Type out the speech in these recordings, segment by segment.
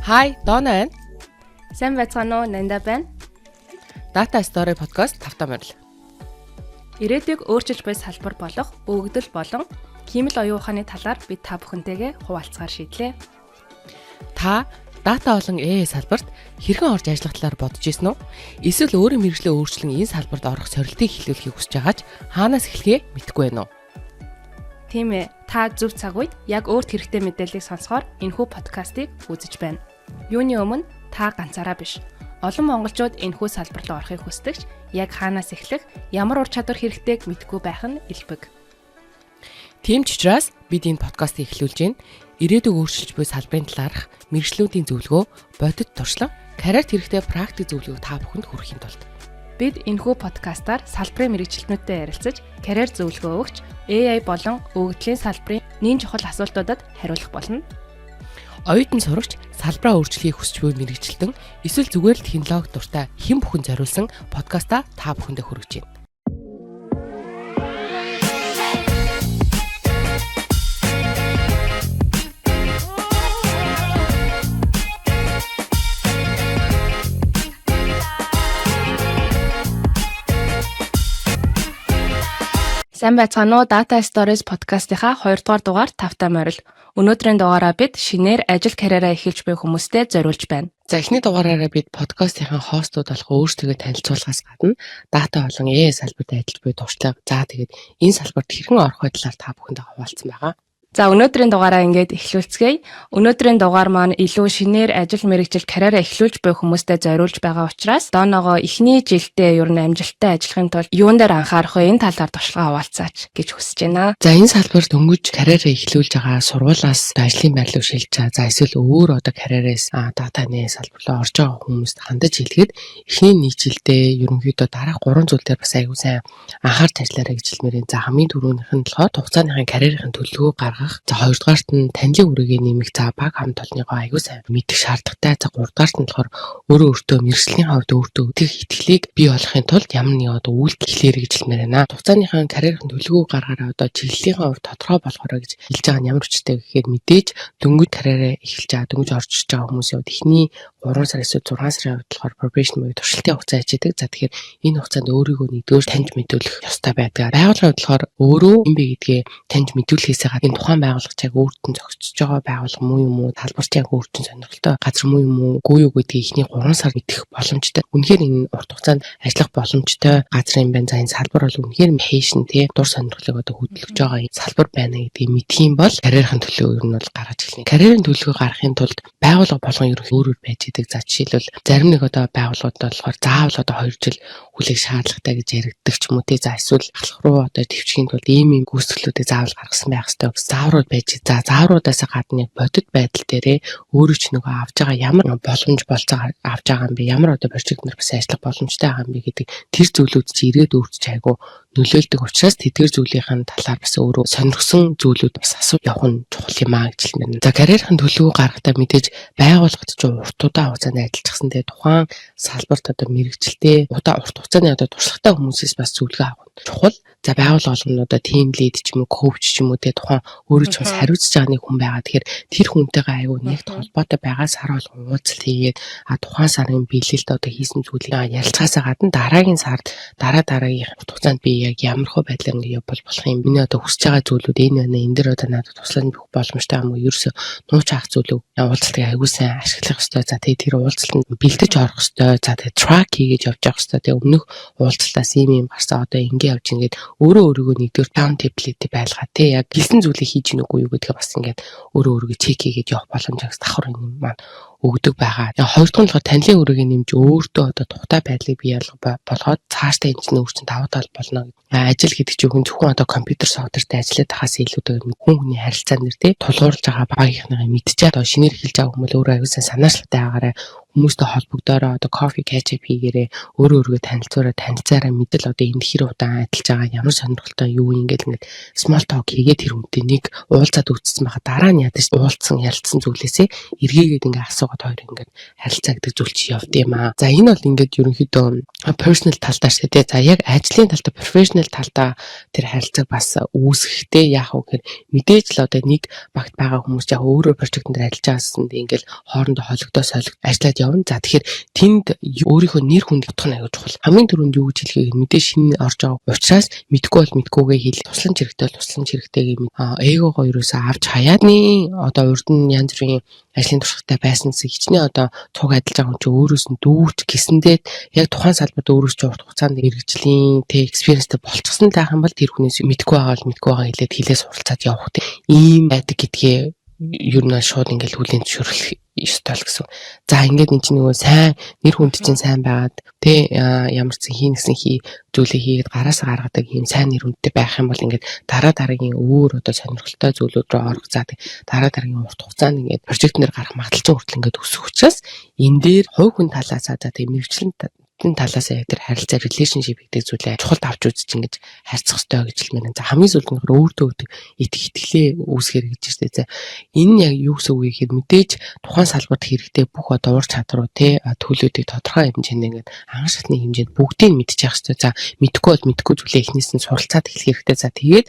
Hi, Дона байна. Сайн байцгаана уу? Нанда байна. Data Story podcast тавтаа морил. Ирээдүйг өөрчилж буй салбар болох өгөгдөл болон хиймэл оюун ухааны талаар бид та бүхэнтэйгээ хуваалцахаар шийдлээ. Та дата болон AI салбарт хэрхэн орж ажиллах талаар бодож ирсэн үү? Эсвэл өөрийн мэргэжлээ өөрчлөн энэ салбарт орох сорилтыг эхлүүлэхийг хүсэж байгаач хаанаас эхлэхээ мэдэхгүй байна уу? Тийм ээ. Та зөв цаг үед яг өөрт хэрэгтэй мэдээллийг сонсохоор энэхүү подкастыг үзэж байна. Юуны өмнө та ганцаараа биш. Олон монголчууд энэхүү салбарт орохыг хүсдэгч яг хаанаас эхлэх, ямар ур чадвар хэрэгтэйг мэдэхгүй байх нь элбэг. Тийм ч учраас бид энэ подкастыг эхлүүлж байна. Ирээдүйг өөрчилж буй салбарын талаарх мэргэжлүүдийн зөвлөгөө, бодит туршлага, карьерт хэрэгтэй практик зөвлөгөөг та бүхэнд хүргэхийн тулд бид энэхүү подкастаар салбарын мэргэжилтнүүдтэй ярилцаж, карьер зөвлөгөө өгч, AI болон өгөгдлийн салбарын нийт чухал асуултуудад хариулах болно. Оюутан сурагч салбараа өөрчлөхийг хүсч буй мэргэжилтэн эсвэл зүгээр л технологи дуртай хэн бүхэн зориулсан подкаста та бүхэндээ хүргэж байна. Сайн байцгаана уу? Data Stories подкастынхаа 2 дугаар дугаар тавтаа морил. Өнөөдрийн дугаараа бид шинээр ажил карьераа эхэлж буй хүмүүстэй зориулж байна. За эхний дугаараараа бид подкастынхаа хостууд болох өөрсдөө танилцуулахаас гадна дата болон AI салбарт ажиллаж буй туршлага. За тэгээд энэ салбарт хэрхэн орох вэ талаар та бүхэндээ хуваалцсан байгаа. За өнөөдрийн дугаараа ингээд эхлүүлцгээе. Өнөөдрийн дугаар маань илүү шинээр ажил мэргэжил карьераа эхлүүлж буй хүмүүстэй зориулж байгаа учраас дооногоо эхний жилдээ ер нь амжилттай ажиллахын тулд юун дээр анхаарах вэ? Энэ талаар туршлага хуваалцаач гэж хүсэж байна. За энэ салбарт дөнгөж карьераа эхлүүлж байгаа сургуулаас ажлын байр руу шилжиж байгаа. За эсвэл өөр одоо карьерээс датаны салбар руу орж байгаа хүмүүст хандаж хэлэхэд эхний нэг жилдээ ерөнхийдөө дараах 3 зүйл дээр бас аягүй сайн анхаарч ажиллаарай гэж хэлмээрээ. За хамгийн түрүүнийх нь болохоор хугацааныхаа карьерийн төлөвлөгөө гаргах. За хоёрдугаарт нь танилын үргээ нэмэх. За баг хамт олонныгоо аягүй сайн мэдэх шаардлагатай. За гуравдугаарт нь болохоор өөртөө мэргэжлийн хувьд өөртөө их итгэлийг бий болгохын тулд ямар нэг одоо үйлдэл хэлээрэй гэж хэлмээр байна. Хугацааныхаа карьерийн төлөвлөгөө гаргаараа одоо чиглэлийн хувьд тодорхой болохоорой гэж хэлж байгаа нь ямар хүчтэй гэхээр мэдээж дөнгөж карьераа эхэлж байгаа дөнгөж орж ирж байгаа хүмүүсийн хувьд эхний 3 сар эсвэл 6 сарын хувьд болохоор probation буюу туршилтын хугацаа хийдэг. За тэгэхээр энэ хугацаанд өөрийгөө нэгдүгээр таньж мэдүүлэх ёстой байдаг. Байгууллагын хувьд болохоор өөрөө юм бэ гэдгээ таньж мэдүүлэхээс гадна энэ тухайн байгууллага яг өөртөө зохицож байгаа байгууллага муу юм уу, талбарт яг өөртөө сонирхолтой газар муу юм уу, үгүй юу гэдгийг эхний 3 сар мэдэх боломжтой. Үнэхээр энэ урт хугацаанд ажиллах боломжтой газар юм байна. За энэ салбар бол үнэхээр passion тий дур сонирхлыг одоо хөдөлгөж байгаа энэ салбар байна гэдгийг мэдэх юм бол карьерийн төлөвлөгөө ер нь бол гаргаж эхэлнэ. Карьерийн төлөвлөгөө гаргахын тулд байгууллага болгон өөр байж идэг. За жишээлбэл зарим нэг одоо байгууллагууд болохоор заавал одоо 2 жил хүлээх шаардлагатай гэж яригддаг ч юм уу тий. За эсвэл ахлах руу одоо төвчхийн тулд ийм гүйцэтгэлүүдийг заавал гаргасан байх ёстой. Зааврууд байж. За заавруудаас гадна яг бодит байдал дээрээ өөрөө ч нөгөө авж байгаа ямар боломж болцоо авж байгаа юм бэ? Ямар одоо прожектнэр бас ажиллах боломжтой байгаа юм бэ гэдэг тэр зүйлүүд чи ирээд өөрчилж айгу нөлөөлдөг учраас тэдгээр зүйлийн талаар бас өөрөө сонирхсон зүйлүүд бас асуу явах нь чухал юм аа гэж хэлмээр. За карьерийн төлөвлөгөө гаргахтаа мэдээж байгууллагад ч урт удаан хугацаанд ажиллажсэн тэгээ тухайн салбарт одоо мэргэжилтэй урт хугацааны одоо туршлагатай хүмүүсээс бас зөвлөгөө авах нь чухал. За байгууллага болгоно одоо team lead ч юм уу, coach ч юм уу тэгээ тухайн өөрөө ч бас хариуцж байгаа нэг хүн байгаа. Тэгэхээр тэр хүнтэйгээ аягүй нэгт холбоотой байгаа сар болгон уулзалт хийгээд тухайн сарын биелэлд одоо хийсэн зүйлийг ярилцахаас гадна дараагийн сард дараагийн хугацаанд би яг ямар хөө байдлаар ингэ явбал болох юм. Миний одоо хүсэж байгаа зүйлүүд энэ дээр одоо надад туслах боломжтой юм уу? Ерөөсө нууц авах зүйлүүд уулзалтыг аягүй сайн ашиглах хэрэгтэй. За тэгээ тэр уулзалтанд бэлдэж орох хэрэгтэй. За тэгээ track хийгээд явж явах хэрэгтэй. Тэгээ өмнөх уулзалтаас ийм гарсан одоо ингэ явж ингээд өөрийгөө нэгдүгээр accountability байлгаа тий яг хэлсэн зүйлийг хийж гин үгүй юу гэдгээ бас ингээд өөрийгөө чек хийгээд явах боломжтой давхар юм маань өгдөг байгаа. Хоёрдугаар нь танилын үргээ нэмж өөртөө одоо тухтай байдлыг бий болгоод цаашдаа энэ чинь өөрчн давуу тал болно. Ажил гэдэг чинь зөвхөн одоо компьютер софтвертэй ажиллаад тахаас илүүтэйгээр хүн хүний харилцаан нэр тий тулгуурлаж байгаа багийнхныгаа мэдчихээ одоо шинээр хэлж байгаа хүмүүс өөрөө аюултай санаачлалтай байгаарай. Хүмүүстэй холбогдоороо одоо кофе catch up хийгээрээ өөрөө танилцаараа мэдэл одоо энд хэр удаан ажиллаж байгаа ямар сонирхолтой юу ингээд small talk хийгээд тэр хүнтэй нэг уулзаад үзсэн байгаа дараа нь ядаж уулзсан ярилцсан зүйлээсээ эргээгээд ингээ асуугаад байгаад хоёр ингээд харилцаа гэдэг зүйл чи явд юм аа. За энэ бол ингээд ерөнхийдөө personal талдаа шүү дээ. За яг ажлын талдаа, professional талдаа тэр харилцааг бас үүсгэхдээ яах вэ гэхээр мэдээж л одоо нэг багт байгаа хүмүүс яг өөрөө project-ын дээр ажиллаж байгаасан ингээд хоорондоо холигдоо солигд ажиллаад явна. За тэгэхээр тэнд өөрийнхөө нэр хүнд бодох нь аюул чухал. Хамгийн түрүүнд юу гэж хэлэхээр мэдээж шинэ орж байгаа учраас мэдгүй бол мэдгүйгээ хэл. Тусламж хэрэгтэй бол тусламж хэрэгтэйгээ эгогоо ерөөсөө авч хаяад одоо урд нь янз бүрийн ажлын туршлагатай байсан гэсэн хичнээн одоо цуг ажиллаж байгаа хүн чинь өөрөөс нь дүүрч гисэндээ яг тухайн салбарт өөрөөс ч урт хугацаанд мэргэжлийн experienceтэй болчихсон тайх юм бол тэр хүнээс мэдгүй байгаа хэлээд хилээ суралцаад явах тийм ийм байдаг гэдгээ ер нь шууд ингээл хүлээн зөвшөөрлөх ёстой л гэсэн. За ингээд эн чинь нөгөө сайн нэр хүнд чинь сайн байгаад тэ ямар ч хий нэгсэн зүйлээ хийгээд гараасаа гаргадаг ийм сайн нэр хүндтэй байх юм бол ингээд дараагийн өөр одоо сонирхолтой зүйлүүд рүү орох заадаг дараагийн урт хугацаанд ингээд прожектнэр гарах магадлал хүртэл ингээд өсөх учраас энэ дээр хувь хүн талаас за тийм мэргэжлийн талаас яг тэр харилцаа relationship гэдэг зүйлээ чухалд авч үзэж ингэж харьцах хэрэгтэй гэж хэлмээр. За хамгийн сүүлд нь өөртөө итгэлээ үүсгэр гэж штэ. За энэ яг юу гэсэн үг вэ гэхээр мэдээж тухайн салбарт хэрэгтэй бүх одоо ур чадваруу те төлөвлөлтийг тодорхой хэмжээнд ингээд анх шатны хэмжээнд бүгдийг мэдчих хэрэгтэй. За мэдхгүй зүйлээ эхнээс нь суралцаад эхлэх хэрэгтэй. За тэгээд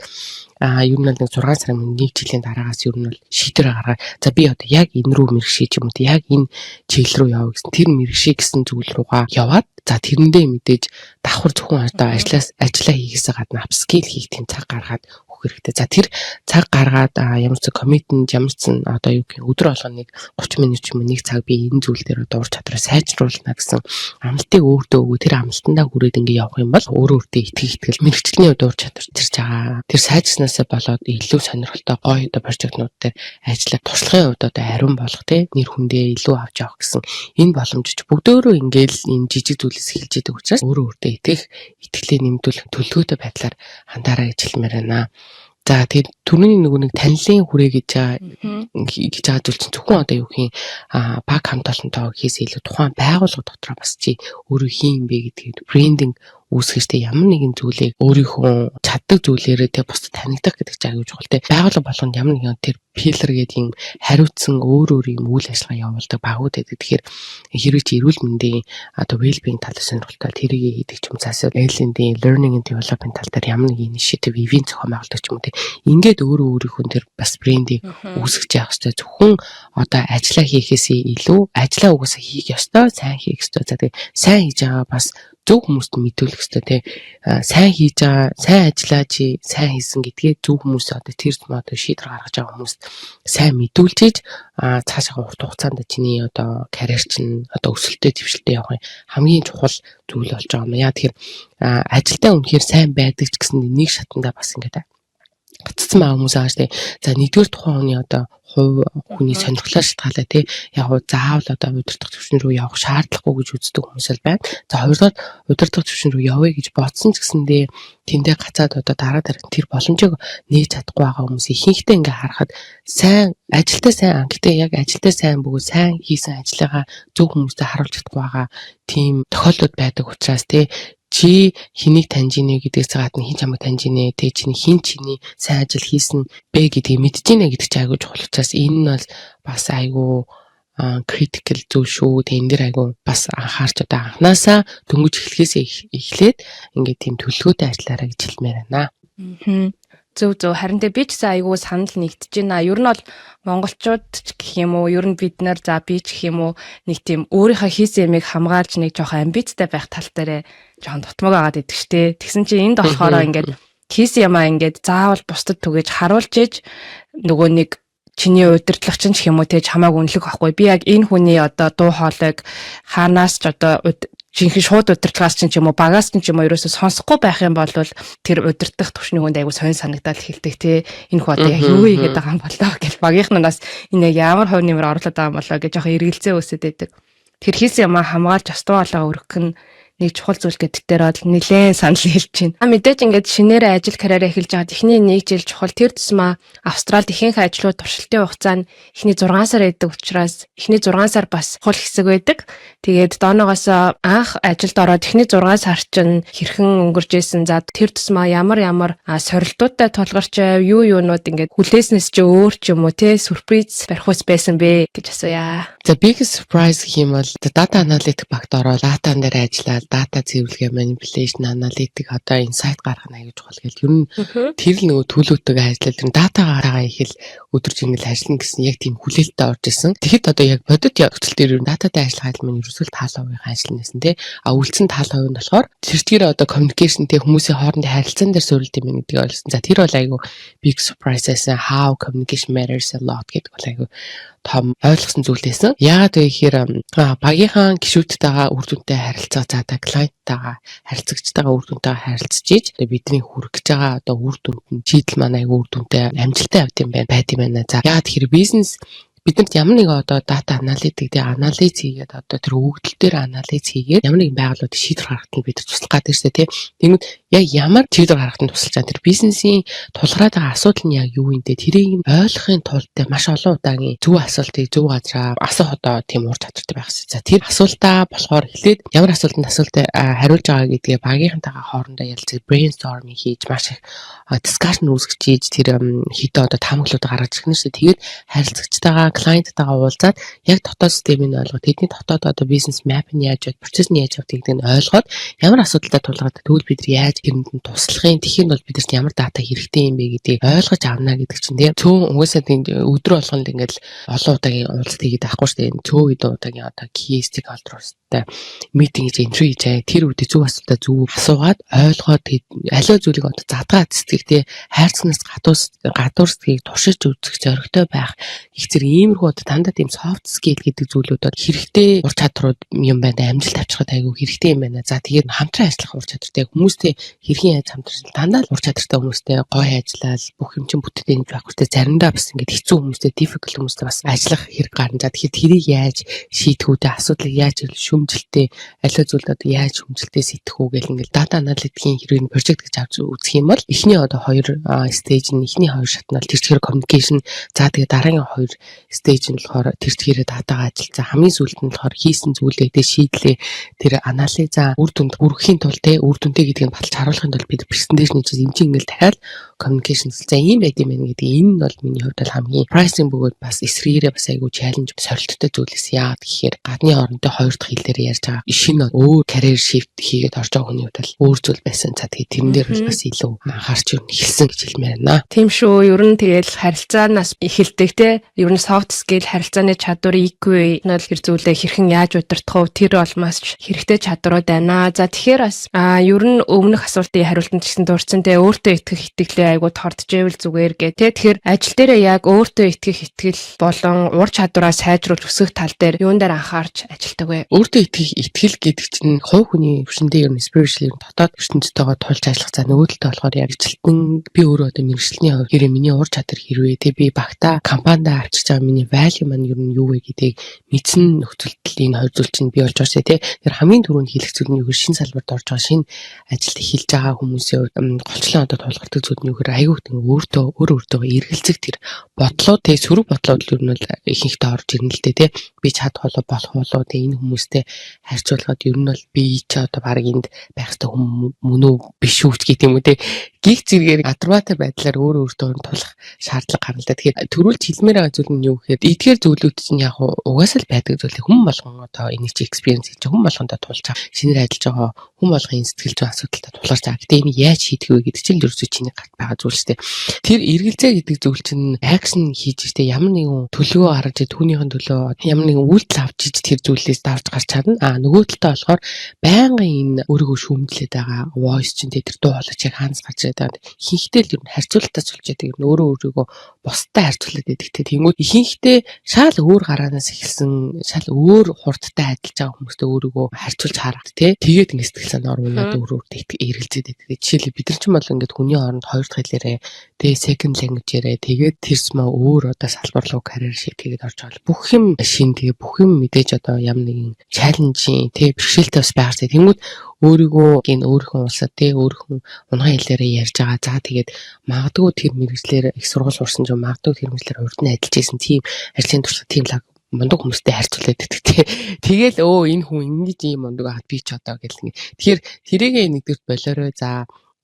ер нь л 6 сарын өмнө 1 жилийн дараагаас ер нь бол шийдвэр гаргаад за би одоо яг энэ рүү мэргэшиж юм уу яг энэ чиглэл рүү яваа гэсэн тэр мэргэшиг гэсэн зүйл руугаа яваад за тэрэндээ мэдээж давхар зөвхөн одоо ажиллаа хийхээс гадна апскейл хийх тийм цаг гаргаад өгөх хэрэгтэй. За тэр цаг гаргаад ямар ч коммитмент ямар ч одоо юу гэх өдөр болгоно нэг 30 минут ч юм уу нэг цаг би энэ зүйл дээр одоо ур чадвараа сайжруулна гэсэн амлалтыг өөртөө өгөө тэр амлалтандаа хүрээд ингээ явах юм бол өөртөө итгэл мэргэжлийн ур чадвар чирж байгаа. Тэр сайжснасаа болоод илүү сонирхолтой гоё одоо прожектнууд дээр ажиллах туршлагын хувьд одоо ариун болох те нэр хүндээ илүү авч явах гэсэн энэ боломжч бүгдөө ингээл энэ жижиг зүйлээс эхэлж идэг учраас өөртөө итгэлээ нэмдүүлэх төлөвлөгөөтэй байдлаар хандаараа гэж хэлмээр байна. За тэгээд түрүүний нэг танилын хүрээ гэж байгаа зүйл чинь зөвхөн одоо юу гэх юм баг хамт олонтойгоо хийхээс илүү тухайн байгууллага дотроо бас чи өөрөө хийм бэ гэдгийг брендинг үүсгэжтэй ямар нэгэн зүйлийг өөрийнхөө чаддаг зүйлээрээ тэг бусдад танигдах гэдэг чинь аюул чухал. Тэг байгууллага болгонд ямар нэгэн тэр пилэр гэдэг юм хариуцсан өөр юм үйл ажиллагаа явуулдаг багууд байдаг. Тэгэхээр хэрвээ чи эрүүл мэндийн одоо well-being талаас сонирхолтой тэрийг хийдэг ч юм цаасаа L&D learning and development тал дээр ямар нэгэн initiative event зохион байгуулдаг ч юм уу тэг ингээд өөрийнхөө тэр бас брендийг үүсгэж явах хэрэгтэй. Зөвхөн одоо ажиллаа хийхээс илүү ажиллаа угаасаа хийх ёстой, сайн хийх ёстой. За тэг сайн хийж байгаа бас зөв хүмүүст мэдүүлэх хэрэгтэй тий. Сайн хийж байгаа, сайн ажиллаа чи сайн хийсэн гэдгээ зөв хүмүүс одоо тэр одоо шийдвэр гаргаж байгаа хүмүүст сайн мэдүүлжээж цаашаа урт хугацаанд чиний одоо карьер чинь одоо өсөлтөө дэвшилтэд явах хамгийн чухал зүйл болж байгаа юм. Яа тэгэхээр ажилдаа үнэхээр сайн байдаг ч гэсэн нэг шатанда бас ингээд гаццсан байгаа хүмүүс ааш тий. За нэгдүгээр тухайн хүний одоо хувь хүний сонирхлоо шалтгаалаа тий. Яг нь заавал одоо удирдах төвшин рүү явах шаардлагагүй гэж үздэг хүмүүс л байна. За хоёрдугаар удирдах төвшин рүү явъя гэж бодсон ч гэсэндээ тэндээ гацаад одоо дараа тэр боломжийг нээж чадахгүй байгаа хүмүүс ихэнхдээ ингээ харахад сайн ажилдаа сайн гэхдээ яг ажилдаа сайн бөгөөд сайн хийсэн ажлаагаа зөв хүмүүстэй харуулж чадахгүй байгаа тийм тохиолдол байдаг учраас тий. Чи хэнийг таньж ийнэ гэдгээс гадна хин чамайг таньж ийнэ тэ чиний хин чиний сайн ажил хийсэн бэ гэдгийг мэдж ийнэ гэдэг чинь айгүй чухал учраас энэ нь бол бас айгүй critical зүйл шүү. Тэн дээр айгүй бас анхаарч одоо анханасаа дөнгөж эхлэхээс эхлээд ингээд тийм төлөвлөгөөтэй ажиллаарай гэж хэлмээр байна. Зөв харин би ч гэсэн айгүй санал нэгдэж байна. Ер нь бол монголчууд ч гэх юм уу, ер нь бид нар за би ч гэх юм уу нэг тийм өөрийнхөө хийсэн ямиг хамгаалж нэг жоохон амбицтай байх тал дээр жоохон дутмаг агаад идэг штэ. Тэгсэн чинь энд болохоор ингээд хийсэн ямаа ингээд заавал бусдад түгэж харуулж ээж нөгөө нэг чиний удирдлагч ч юм уу те чамааг үнэлэх байхгүй. Би яг энэ хүний одоо дуу хоолойг хаанаас ч одоо жинхэнэ шууд удирдлагаас ч юм уу багаас ч юм уу ерөөсөө сонсохгүй байх юм бол тэр удирдах төвшний хүнд айгу сонь санагдаад хэлдэг те энэ хүү одоо яг юу ийгээд байгаа юм болоо гэж багийнхнаас энэ яг ямар хувь нэмэр орлоод байгаа юм болоо гэж жоохон эргэлзээ өсөд байдаг. Тэр хийсэн юм хамгаалж астуу алгаа өргөх нь нэг чухал зүйл гэдэг дээр бол нэлээд санал хэлж байна. Мэдээж ингээд шинээрээ ажил карьераа эхэлж байгаад эхний 1 жил чухал тэр тусмаа Австралид ихэнх ажлууд туршилтын хугацаа нь эхний 6 сар байдаг учраас эхний 6 сар бас хул хэсэг байдаг. Тэгээд доноогоос анх ажилд ороод эхний 6 сар чинь хэрхэн өнгөрж исэн. За тэр тусмаа ямар сорилтуудтай тулгарч юу юунууд ингээд хүлээснээс ч өөр ч юм уу те сюрприз барих ус байсан бэ гэж асууя. За biggest surprise гэх юм бол data analytic багт ороод датан дээр ажиллаад дата цэвэрлэгээ manipulation analytic одоо insight гаргах нь аягүй чухал гэл ер нь тэр л нөгөө төлөвлөлтөөр ажиллаад тэр датагаа их л өдөрж ингэж ажиллана гэсэн яг тийм хүлээлттэй орж исэн. Тэгэхэд одоо яг бодит нөхцөл дээр дататай ажиллах ажил маань ерөөсөө 5% ажил нэсэн те. А үлдсэн 5% нь болохоор тэр чигээр одоо communication те хүмүүсийн хоорондын харилцаан дээр суурилт юм гэдгийг ойлгосон. За тэр бол аягүй big surprise байсан. How communication matters a lot гэдэг бол аягүй том ойлгосон зүйл байсан. Яагаад вэ гэхээр багийнхаа гишүүдтэйгээ үр дүнтэй харилцаа заадаа клиенттайгаа харилцагчтайгаа үр дүнтэйгээ харилцаж ийж бидний хүрэх гэж байгаа одоо үр дүнд нь чийдэл маань аягүй үр дүнтэй амжилттай байд юм байна. За яагаад тэгэхээр бизнес бидэнд ямар нэг одоо дата аналитик дээр анализ хийгээд одоо тэр өгөгдөл дээр анализ хийгээд ямар нэгэн байгууллагад шийдвэр гаргахад нь бид туслах гэдэг шүү дээ тийм. Тэгмэд яг ямар шийдвэр гаргахад нь тусалж байгаа тэр бизнесийн тулгараад байгаа асуудал нь яг юу юм бэ? Тэрийг ойлгохын тулд маш олон удаагийн зөв асуултыг зөв газараа асуух одоо тийм ур чадвартай байх хэрэгтэй. За тэр асуултаа болохоор эхлээд ямар асуултанд хариулж байгаа гэдгээ багийнхантайгаа хоорондоо ярилцаж brainstorming хийж маш их discussion үүсгэж ийж тэр хитэ одоо таамаглуудыг гаргаж ирэх нь шүү дээ. Тэгээд харилцагчтайгаа клиенттайгаа уулзаад яг дотоод системийг ойлгоод тэдний дотоод одоо бизнес map нь яаж вэ, процесс нь яаж явдаг гэдгийг ойлгоод ямар асуудалтай тулгардаг тэгвэл бид яаж тэрэнд нь туслахын тэхийн бол бидэрт ямар дата хэрэгтэй юм бэ гэдгийг ойлгож авна гэдэг чинь тийм. Цөөн угаасаа тийм өдөр болгонд ингээл олон удаагийн уулзалт хийгээд байхгүй шүү дээ. Цөөн удаагийн одоо key stakeholders-тай meeting хийж entry хийж тэр үедээ зөв асуултаа зөв асуугаад ойлгоод аливаа зүйлийг одоо задгаа цэцгтэй хайрцагнаас гадуурсдгийг туршиж үзэх зоригтой байх их зэрэг иймэрхүү одоо дандаа тийм soft skill гэдэг зүйлүүд хэрэгтэй ур чадрууд юм байна. Амжилт авчирхад айгүй хэрэгтэй юм байна. За тэгээд хамтран ажиллах ур чадртай хүмүүстэй хэрхэн яаж хамтарч дандаа л ур чадртай хүмүүстэй гоё ажиллаад бүх юм чинь бүтээтэй гэж байхгүй. Заримдаа бас ингээд хэцүү хүмүүстэй difficult хүмүүстэй бас ажиллах хэрэг гарна. За тэгэхээр тэрийг яаж шийдэх үү? Асуудлыг яаж шүмжилтээ аливаа зүйлд одоо яаж шүмжилтээ сэтгэх үү гэл ингээд data analytic-ийн хэрэг project гэж авч үзэх юм бол эхний одоо 2 stage нь эхний 2 шат нь тэр чигээр communication. За тэгээд дараагийн 2 stage нь болохоор тэр чигээрээ датагаа ажиллаж хамгийн сүүлд нь болохоор хийсэн зүйлээ тэ шийдлээ тэр анализа үр дүнд хүргэхийн тулд тэ үр дүнтэй гэдгийг баталж харуулахын тулд бид presentation хийж энэ чинь ингээл дахиад communication за ийм байд юм байна гэдэг энэ нь бол миний хувьд бол хамгийн pricing бөгөөд бас эсрэгээрээ бас айгүй challenge сорилттой зүйлээс яагаад гэхээр гадны хоорондоо 2 дахь хэл дээр ярьж байгаа шинэ өөр career shift хийгээд орж байгаа хүний хувьд бол өөр зүйл байсан. За тэгээд тэрэн дээр бас илүү анхаарч эхэлсэн гэж хэлмээр байна. Тийм шүү. Ер нь тэгэл харилцаанаас эхэлдэг те. Ер нь soft skill харилцааны чадвар EQ нь бол хэр зүйлээ хэрхэн яаж удирдах вэ? Тэр бол маш хэрэгтэй чадварууд байна. За тэгэхээр бас ер нь өмнөх асуултын хариултанд гэсэн дурдсан те өөртөө итгэх итгэлээ айгуу тордж ивэл зүгээр гэ те. Тэгэхээр ажил дээрээ яг өөртөө итгэх итгэл болон ур чадвараа сайжруулах өсөх тал дээр юун дээр анхаарч ажилтдаг вэ? Өөртөө итгэх итгэл гэдэг чинь хувь хүний өвчнөд ер нь spiritual ер нь дотоод ертөнцтэйгээ тулж ажиллах. За нөгөө талдаа болохоор яг ажилтан би өөрөө одоо мэргэжлийн хэрэг миний ур чадвар хэрвээ те би багтаа компанид авчирч байгаа миний value маань ер нь юу вэ гэдгийг мэдсэн нөхцөлд энэ хоёр зүйл чинь бий болж байгаа тий. Тэр хамгийн түрүүнд хэлэх зүйл нь юу гэхээр шинэ салбарт орж байгаа шинэ ажилд эхэлж байгаа хүмүүсийн голчлон одоо тулгардаг зүйл нь юу гэхээр аягүй өөртөө эргэлзэх тэр бодлоо тий сөрөг бодлоод ер нь бол ихэнхдээ орж ирнэ л дээ тий. Би чадах болох болоо тий энэ хүмүүстэй харьцуулахад ер нь бол би ч одоо баг энд байх ёстой хүн мөн үү биш үү гэх юм уу тий. Гих зэрэгээр адрабатай байдлаар өөртөө тулах шаардлага гарна л да. Тэгэхээр төрүүлж хэлмээр байгаа зүйл нь юу гэхээр эдгээр зүйлүүд чинь яг угаасаа л байдаг зүйл. Хүн болгон одоо энийг чи experience хийж хүн болгондоо тулж байгаа. Шинээр ажиллаж байгаа хүн болгон сэтгэл зүйн асуудалтай тулгарч байгаа. Гэтэ энийг яаж шийдэх вэ гэдэг чинь ерөөсөө чиний гарт байгаа зүйл шүү дээ. Тэр эргэлзээ гэдэг зүйл чинь action хийж штэ ямар нэгэн төлөвөө гаргаж түүнийхэн төлөө ямар нэгэн үйлдэл авч иж тэр зүйлээс давж гарч чадна. Нөгөө талдаа болохоор байнгын энэ өөрийгөө шүүмжлээд байгаа voice чинь тэр дуу хоолой чиг хаанаас гарч байдаг. Ихэнхдээ л ер нь харьцуулалтаас болж байдаг. Өөрөө өөрийгөө бусдад харьцуулаад байдаг. Тэнгүүд ихэнхдээ шал өөр гараанаас эхэлсэн, шал өөр хурдтай адилж байгаа хүмүүстэй өөрийгөө харьцуулж хараад тэгээд ингэ сэтгэл санаа орвоод өөрөөрөө эргэлзээд байдаг. Жишээлбэл бид нар ч юм бол ингээд хүний хооронд хоёр дахь хэлээрээ тэгээ second language-ээрээ тэгээд тэрсмээ өөр одоо салбар руу карьер шийдгээд орж байгаа. Бүх юм шин тэгээ бүх юм мэдээж одоо ямар нэгэн чаленжийн бэрхшээлтэй бас байгаа. Тэнгүүд өөрийгөө өөрийнхөө улсад өөрийнхөө унгаан хэлээрээ ярьж байгаа. За тэгээд магадгүй тэр мэрэгчлэр их сургууль сурсан ч магадгүй тэр мэрэгчлэр урд нь ажиллаж исэн тийм ажлын туршлага тийм лаг мундаг хүмүүстэй харьцуулаад байдаг Тэгэл энэ хүн ингэж ийм мундаг байхад би ч одоо гэл ингэ. Тэгэхээр тэрийгээ нэгдүгээр болоорой. За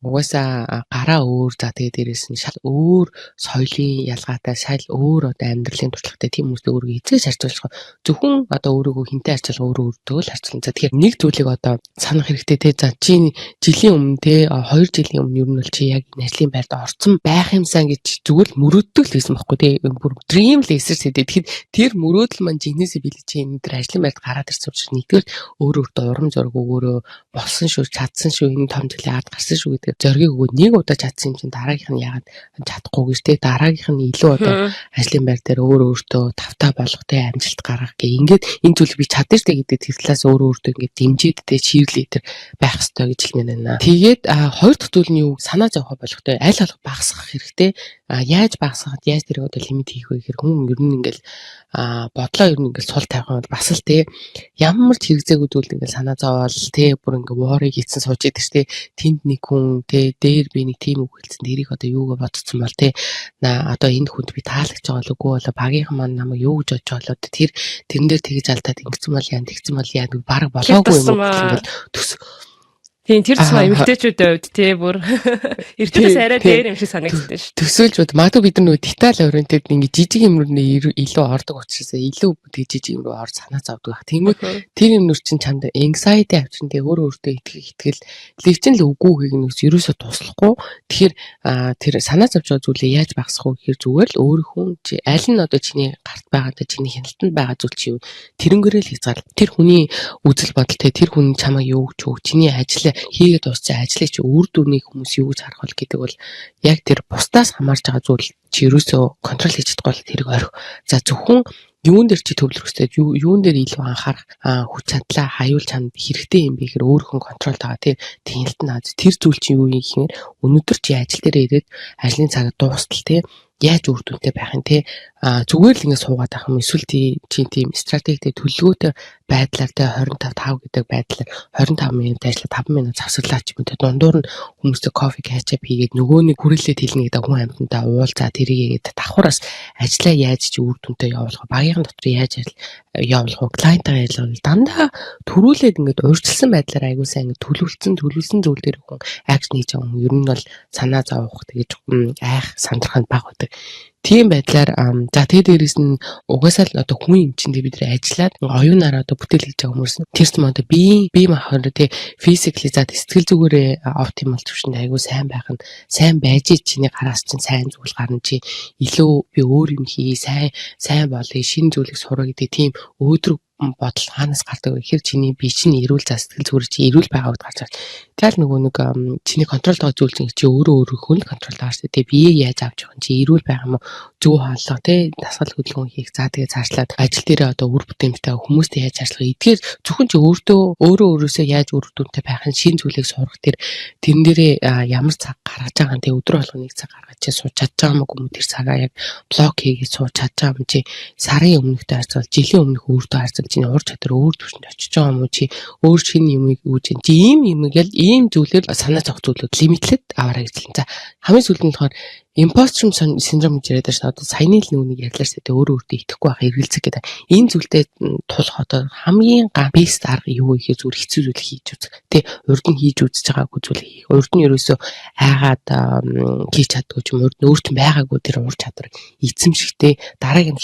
угаасаа гараа өөр, за тэгээ дээрээс нь шал өөр соёлын ялгаатай, шал өөр одоо амьдралын туршлагатай тийм хүмүүстэй өөрийгөө эзэж харьцуулах. Зөвхөн одоо өөрийгөө хинтээ харьцуулах өөртөө л харьцуулна. За тэгэхээр нэг зүйлийг одоо санах хэрэгтэй те. За чи жилийн өмнө 2 жилийн өмнө ер нь бол чи яг энэ ажлын байранд орсон байх юмсан гэж зүгээр л мөрөөддөг л байсан байхгүй те. Бүр dream л эсэрс хэдэ. Тэгэхээр тэр мөрөөдөл маань жинхнээсээ билээ чи энэ төр ажлын байранд гараад ирсэн учраас нэгдүгээр өөртөө урам зориг өгөөрөө болсон шүү, чадсан шүү, энэ том зүйлийг ард гарсан шүү гэдэг зориг өгөөд нэг удаа чадсан юм чинь дараагийнх нь яагаад чадахгүй гэж те. Дараагийнх нь илүү одоо ажлын байр дээр өөртөө тавтаа болгох те, амжилт гаргах гэх ингээд энэ зүйлийг би чадна штэ гэдэг тэр талаас өөртөө ингээд дэмжиж те cheerleader байх хэрэгтэй гэж хэлмээр байна. Тэгээд хоёр дахь зүйл нь юу санаа зовхоо болох те. Аль болох багасгах хэрэгтэй. Яаж багасгахад яаж тэрийг одоо лимит хийх вэ гэхээр хүн ер нь ингээл бодлоо ер нь ингээл сул тавих бол бас л те ямар ч хэрэгцээгүй зүйл ингээл санаа зовоол те бүр ингээ worry хийсэн сууж идэг штэ. Тэнд нэг хүн те дээр би нэг тийм үг хэлсэн тэрийг одоо юугаа бодсон бол те одоо энэ хүнд би таалагч байгаа л үгүй болоо багийнхан маань намайг юу гэж бодож болоод тэрэн дээр тэгж алдаад ингэсэн бол яа тэгсэн бол яа баг болоогүй юм ингээл төс. Тийм тэр цаа эмэгтэйчүүдийн хувьд тий бүр эрдэнэс арай дээр юм шиг санагдсан шүү. Төсөөлж бод магадгүй бид нар деталь ориентед ингээ жижиг юмруу илүү ордог учраас илүү жижиг юм руу орж санаа зовдөг баг. Тэнгүүд тэр юмнөр чинь чамд anxiety авчин тий өөртөө итгэл левчин л үгүй гэх нь ерөөсө туслахгүй. Тэгэхээр тэр санаа зовж байгаа зүйлээ яаж багасгах вэ гэхээр зүгээр л өөрийнхөө аль нь одоо чиний гарт байгаадаа чиний хяналтанд байгаа зүйл чи юу тэрнгэрэл хязгаар тэр хүний үзэл бодол тий тэр хүн чамаа юу гэж үг чиний ажил хийгээд дууссан ажлыг чи үр дүнийг хүмүүс юу гэж харах вэ гэдэг бол яг тэр бусдаас хамаарч байгаа зүйл чи ерөөсөө контрол хийж чадахгүй бол тэрийг орхи. За зөвхөн юун дээр чи төвлөрөхтэй юун дээр илүү анхаарах хүч чадлаа хаюул чамд хэрэгтэй юм бэ гэхээр өөрийнхөө контролд байгаа тийм хяналтанд тэр зүйл чи юу юм гэхээр өнөөдөр чи ажил дээр ирээд ажлын цагт дуустал тийм яаж үр дүнтэй байх юм те зүгээр л ингэ суугаад ах юм эсвэл чи тийм стратегтэй төлөвлөгөөтэй байдлаар те 25 гэдэг байдлаар 25 минут ажиллаа 5 минут завсарлаач юм те дундуур нь хүмүүстэй кофе catch up хийгээд нөгөө нэг хүрээлээд хэлнэ гэдэг хүн амьтантай уулзаа тэрийгээд давхраас ажлаа яаж чи үр дүнтэй явуулах вэ багийн дотор яаж явуулах вэ клиентаа ялгуул дандаа төрүүлээд ингээд урьдчилсан байдлаар аягүй сайн төлөвлөсөн зүйл дээр хүн акшн хийж байгаа юм ер нь бол санаа зовох тэгэж айх сандраханд баг байдаг. Тийм байдлаар за тэгээ дээрээс нь угаасаа л одоо хүн юм чинь бид нэр ажиллаад оюунаар одоо бүтээл хийж байгаа хүмүүс тэрс юм одоо бие махбод тий физикли за сэтгэл зүгээрээ оптимал төвшөнд айгүй сайн байх нь сайн байж чиний гараас чинь сайн зүйл гарна чи илүү би өөр юм хий сайн болъё шинэ зүйлийг сурах гэдэг тийм өөдрөг бодол хаанаас гардаг вэ гэхээр чиний бие чинь эрүүл за сэтгэл зүгээр чи эрүүл байгаа гэдгээр гарч байна. Тэгэл нөгөө нэг чиний контролд байгаа зүйл чинь чи өөрийнхөө л контролд байгаа шүү дээ. Биеийг яаж авч явах нь чи эрүүл байх юм уу? Зөв хаалга тий дасгал хөдөлгөөн хийх. За тэгээ цаашлаад ажил дээрээ одоо үр бүтээмжтэй хүмүүстэй яаж ажиллах. Эдгээр зөвхөн чи өөрөөсөө яаж үр дүнтэй байх нь шинэ зүйлийг сурах тэрэн дээрээ ямар цаг гаргаж байгаа нь тий өдөр болгоно нэг цаг гаргаж чи сууж чадж байгаа юм уу? Тэр цагаа яг блок хийгээд сууж чадж байгаа юм чи сарын өмнөхтэй харьцуул жилийн өмнөх өөртөө харьцуул чиний ур чадвар өөр төвшөнд очиж байгаа юм уу чи өөр шинэ юмыг үүж чи ийм яг ийм зүйлээр санаа зовх зүйлүүд лимитлээд аваарай гэж хэлсэн. За хамгийн сүүлд нь болохоор imposter syndrome гэж яриад байна. Одоо саяны л нүунийг ярьлаа шүү дээ. Өөртөө итгэхгүй байх эргэлзэх гэдэг. Энэ зүйлдээ тулах одоо хамгийн бест арга юу вэ гэхээр зүгээр хэцүү зүйл хийж үзэх. Тэ урд нь хийж үзэж байгаагүй зүйл хийх. Урд нь ерөөсөө айгаад хийж чаддгүй ч юм урд нь өөртөө байгаагүй тэр ур чадвар эзэмшихтэй дараагийн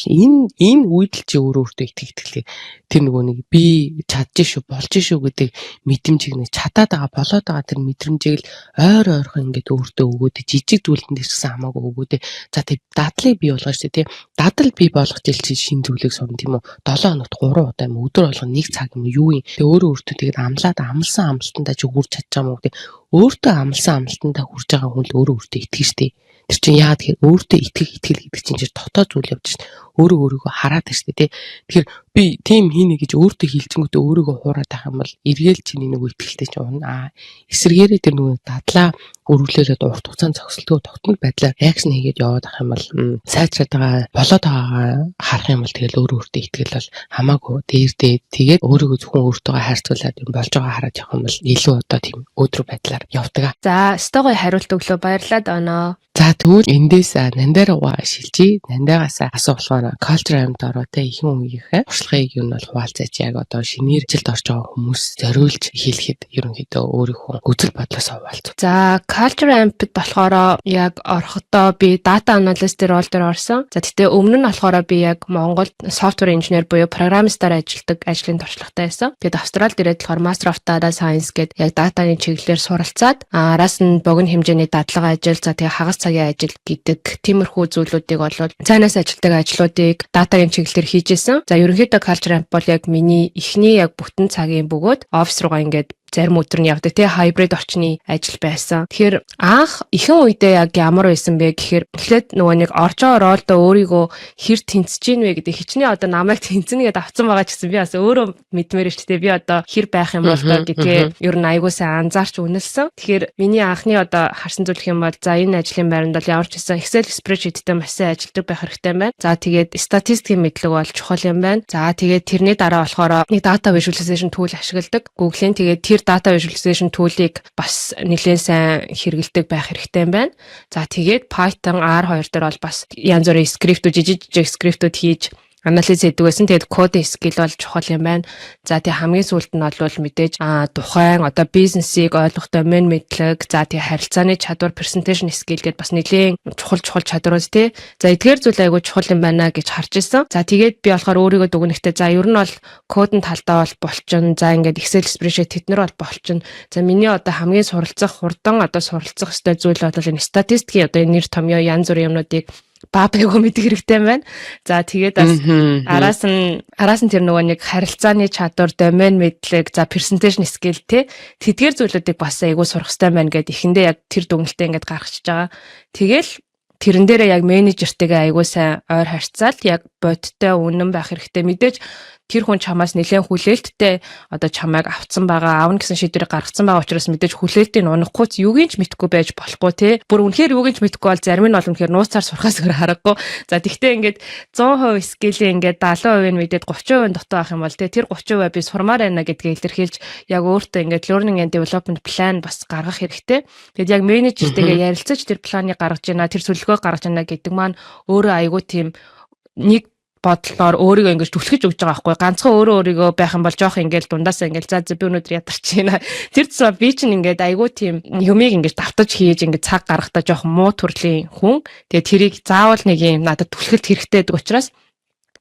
энэ үйлдэл чи өөртөө итгэлээ. Тэр нөгөө нэг би чадчих шүү болж шүү гэдэг мэдрэмжийг нэг чадаад байгаа болоод байгаа тэр мэдрэмжийг л ойрхон ингээд өөртөө өгөөд жижиг зүйлэн дээр гэсэн хамаагүй өгөөдэй. За тэг дадлыг бий болгож тий. Дадал бий болгож ил чи шин зүйлийг сурна тийм үү? 7 хоногт 3 удаа юм өдөр болгоо 1 цаг юм юу юм. Тэг өөрөө өөртөө тэгээд амлсан амлалтандаа чи хүрч чадж байгаа мó тий. Өөртөө амлсан амлалтандаа хүрж байгаа хүн л өөрөө өөртөө итгэж тий. Тэр чинь яа тэгэхээр өөртөө итгэл гэдэг чинь дотоод зүйл явж шин. Өөрийгөө хараад байна шүү дээ тий. Тэгэхээр би тийм хийнэ гэж өөртөө хилжингүүтээ өөрийгөө хуураад байх юм бол эргээл чиний нэг итгэлтэй ч унаа. Эсвэргээрээ тэр нэг дадлаа өргөлөөрөөд урт хугацаанд зогсолтгүй тогтмол байдлаар реакшн хийгээд яваад байх юм бол сайжраад байгаа болоод байгаагаа харах юм бол тэгэл өөртөө итгэл бол хамаагүй дээрдээ тэгээд өөрийгөө зөвхөн өөртөө хайрцуулаад юм болж байгаа хараад явах юм бол илүү одоо тийм өөдрөг байдлаар явдаг. За, стогой хариулт өглөө баярлалаа Доноо. За тэгвэл эндээс нандаараа шилжиж нандаагаас асуулахаар culture амт ороо те ихэнх үеийнхээ туршлагыг юу нь бол хуваалцаач яг одоо шинээр жилд орж байгаа хүмүүс зориулж хэлэхэд ерөнхийдөө өөрийнхөө үзэл бодлоос хуваалцав. За, culture amp-д болохоор яг орохдоо би data analyst рол дээр орсон. За тэгтээ өмнө нь болохоор би яг Монголд software engineer буюу программистаар ажилладаг ажлын туршлагатай байсан. Тэгэд Австралид ирээд болохоор Master of Data Science гэдэг яг датаны чиглэлээр суралцаад араас нь богино хэмжээний дадлага ажил за тэгээ хагас цагийн ажил гэдэг тиймэрхүү зүйлүүдийг бол цаанаас ажилтдаг ажлуудыг датагийн чиглэлээр хийжсэн. За ерөнхийдөө culture amp бол яг миний эхний яг бүтэн цагийн бөгөөд офис руугаа ингээд зарим өдөр нь явдаг тий хайбрид орчны ажил байсан. Тэгэхээр анх ихэнх үедээ яг ямар байсан бэ гэхээр эхлээд нөгөө нэг орж байгаа ролдоо өөрийгөө хэр тэнцэж гин вэ гэдэг хичнээн одоо намайг тэнцэнэ гэдээ авцсан байгаа ч гэсэн би бас өөрөө мэдмээр шүү дээ. Би одоо хэр байх юм бол тоо гэдгээ ер нь айгуу сайн анзаарч үнэлсэн. Тэгэхээр миний анхны одоо харсан зүйл хэм бол за энэ ажлын байранд бол ямар ч гэсэн Excel spreadsheet-тэй маш сайн ажилладаг байх хэрэгтэй байна. За тэгээд статистикийн мэдлэг бол чухал юм байна. За тэгээд тэрний дараа болохоор нэг data visualization tool ашигладаг. Google-ийн тэгээд data visualization tool-ыг бас нэлээд сайн хэрэгэлдэг байх хэрэгтэй юм байна. За тэгээд Python R2 дээр бол бас янз бүрийн скриптүүд жижиг скриптүүд хийж анализ хийдэг байсан. Тэгээд кодын скил бол чухал юм байна. За тэгээд хамгийн сүүлд нь бол мэдээж тухайн одоо бизнесийг ойлгох домен мэдлэг, за тэгээд харилцааны чадвар, presentation skill гэдээ бас нэлээд чухал чадварууд тий. За эдгээр зүйл айгуу чухал юм байна гэж харж ирсэн. За тэгээд би болохоор өөрийгөө дүгнэхдээ за ер нь бол кодын талдаа бол болчин. За ингээд Excel spreadsheet тэднэр бол болчин. За миний одоо хамгийн хурдан одоо суралцах ёстой зүйл бол энэ статистикийн одоо нэр томьёо янз бүрийн юмнуудыг баабайгоо мэдэх хэрэгтэй байна. За тэгээд бас араас нь тэр нөгөө нэг харилцааны чадвар, домен мэдлэг, за presentation skill те тэдгээр зүйлүүдийг бас айгуу сурах хэрэгтэй байна гэд эхэндээ яг тэр дүгнэлтээ ингээд гаргачихж байгаа. Тэгэл тэрэн дээрээ яг менежертэйгээ айгуу сайн ойр харьцаал яг бодиттой үнэн байх хэрэгтэй. Мэдээж тэр хүн чамаас нэлээд хүлээлттэй одоо чамайг авцсан байгаа, аавна гэсэн шийдвэрийг гаргацсан байгаа учраас мэдээж хүлээлтийг унахгүйц юугийн ч мэдэхгүй байж болохгүй тий. Бүр үнэхээр юугийн ч мэдэхгүй бол зарим нь бол үнэхээр нууцаар сурахаас өөр харахгүй. За тэгтээ ингээд 100% скилээ ингээд 70% нь мэдээд 30% дутуу авах юм бол тий тэр 30% би сурмаар байна гэдгийг илэрхийлж яг өөртөө ингээд learning and development plan бас гаргах хэрэгтэй. Тэгэд яг менежертэйгээ ярилцаж тэр планыг гаргаж ийна, тэр төлөвлөгөө гаргаж ийна гэдэг маань өөрөө айгүй тийм нэг бодлоор өөрийгөө ингэж түлхэж өгч байгаа байхгүй ганцхан өөрийгөө байх юм бол жоох ингээл дундаасаа ингээл за би өнөөдөр ядарч байна. Тэр цаа би чинь ингээд айгүй тийм юмыг ингэж давтаж хийж ингээд цаг гаргахтаа жоох муу төрлийн хүн. Тэгээ тэрийг заавал нэг юм надад түлхэлт хэрэгтэй гэдэг учраас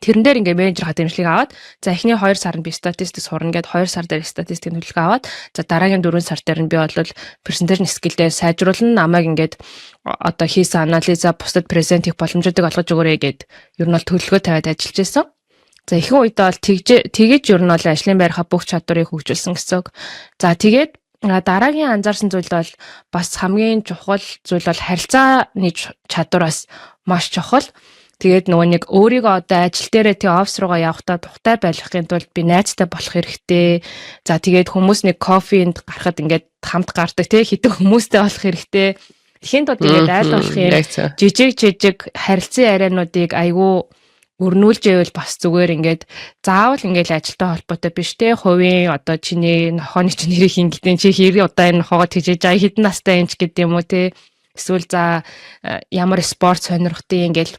тэрэн дээр ингээ менежер хадимжлыг аваад за эхний 2 сард би статистик сурна гэд 2 сар дээр статистикийн төлөвлөгөө аваад за дараагийн 4 сар дээр нь би бол presentation skill-тэй сайжруулна намайг ингээд одоо хийсэн анализа бусдад презент хийх боломжуудыг олгож өгөөрэй гэд ер нь бол төлөвлөгөө тавиад ажиллаж байсан. За ихэнх үедээ бол тэгэж ер нь бол ажлын байрхаа бүх чадварыг хөгжүүлсэн гэсэн үг. За тэгээд дараагийн анзаарсан зүйл бол бас хамгийн чухал зүйл бол харилцааны чадвараас маш чухал. Тэгээд нөгөө нэг өөрийгөө одоо ажил дээрээ тий офис руугаа явахдаа тухтай байлгахын тулд би найзтай болох хэрэгтэй. За тэгээд хүмүүс нэг кофенд гарахад ингээд хамт гардаг тий хитэн хүмүүстэй болох хэрэгтэй. Тэхийн тулд ингээд айл болох юм жижиг харилцан яриануудыг айгүй өрнүүлж ивэл бас зүгээр ингээд заавал ингээд ажилтай холбоотой биш те хувийн одоо чиний нохооны чинь нэрийг хин гэдэг чи хэрэг удаа энэ нохоогоо тэгжээж ая хэдэн настай юм ч гэдэг юм уу те эсвэл за ямар спорт сонирхтыг ингээд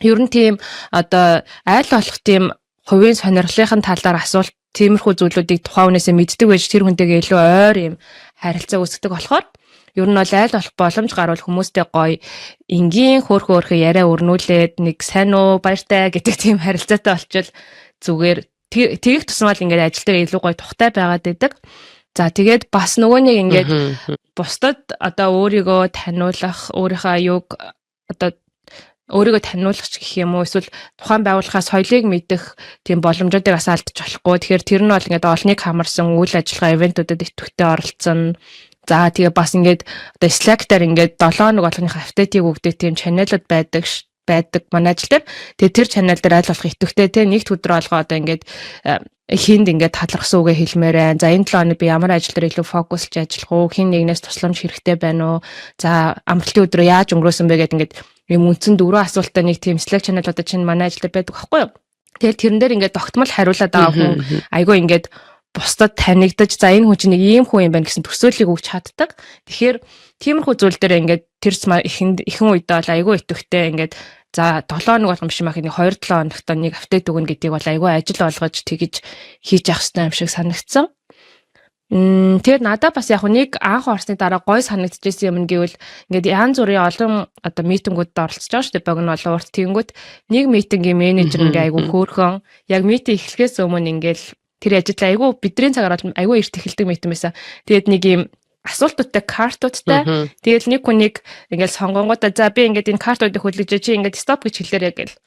ер нь тийм одоо айл болох тийм хувийн сонирхлынхын талаар асуулт тиймэрхүү зүйлүүдийг тухайн хүнээсээ мэддэг байж тэр хүнтэйгээ илүү ойр юм харилцаа үүсгдэг болохоор ер нь бол айл болох боломж гарвал хүмүүстэй гоё энгийн хөөрхөн яриа өрнүүлээд нэг сайн уу баяртай гэдэг тийм харилцаатай болчвол зүгээр тэгэх тусмал ингээд ажил дээр илүү гоё тухтай байгаад байдаг. За тэгээд бас нөгөө нэг ингээд бусдад одоо өөрийгөө таниулах, өөрийнхөө аюуг одоо өөрийгөө таниулах ч гэх юм уу, эсвэл тухайн байгууллагаас соёлыг мэдэх тийм боломжуудыг бас алдчих болохгүй. Тэгэхээр тэр нь бол ингээд олныг хамарсан үйл ажиллагаа ивентүүдэд идэвхтэй оролцсон. За тэгээ бас ингээд одоо Slack дээр ингээд 7 хоног болгоныхаа апдейтыг өгдөг тийм чаналууд байдаг манай ажил дээр. Тэгээ тэр чанал дээр аль болох идэвхтэй те нэгд өдрөө олгоо одоо ингээд хинд ингээд талархсан үгээ хэлмээр байна. За энэ 7 хоног би ямар ажил дээр илүү фокуслж ажиллах уу? Хин нэгнээс тусламж хэрэгтэй байна уу? За амралтын өдрөө яаж өнгөрөөсөн бэ гэдэг ингээд юм үндсэн 4 асуултаа нэг тийм Slack channel-уудад чинь манай ажил дээр байдаг байхгүй юу? Тэгэхээр тэрэн дээр ингээд тогтмол хариулаад байгаа хүн айгүй ингээд бусдад танигдаж за энэ хүн чинь нэг ийм хүн юм байна гэсэн төсөөллийг өгч чаддаг. Тэгэхээр тиймэрхүү зүйл дээр ингээд тэр ихэнх үедээ бол айгүй идэвхтэй ингээд за 7 хоног болгоом биш махыг 2-7 хоногт нэг апдейт өгнө гэдгийг бол айгүй ажил олгож тэгж хийж явах хэрэгтэй юм шиг санагдсан. Тэгэхээр надад бас яг нэг анх орсны дараа гой санагдчихсэн юм гэвэл ингээд янз бүрийн олон одоо митингүүдэд оролцож байгаа шүү дээ. Богино олон урт тэгэнгүүт нэг митингийн менежер ингээ айгүй хөөрхөн яг митинг эхлэхээс өмнө ингээл тэр ажил айгүй бидний цагаар бол айгүй эрт эхэлдэг митинг байсан. Тэгээд нэг юм асуултуудтай картуудтай. Тэгэл нэг хүнийг ингээл сонгонгуудаа за би ингээд энэ картуудыг хөдөлгөж чи ингээд стоп гэж хэлээрэй гэл.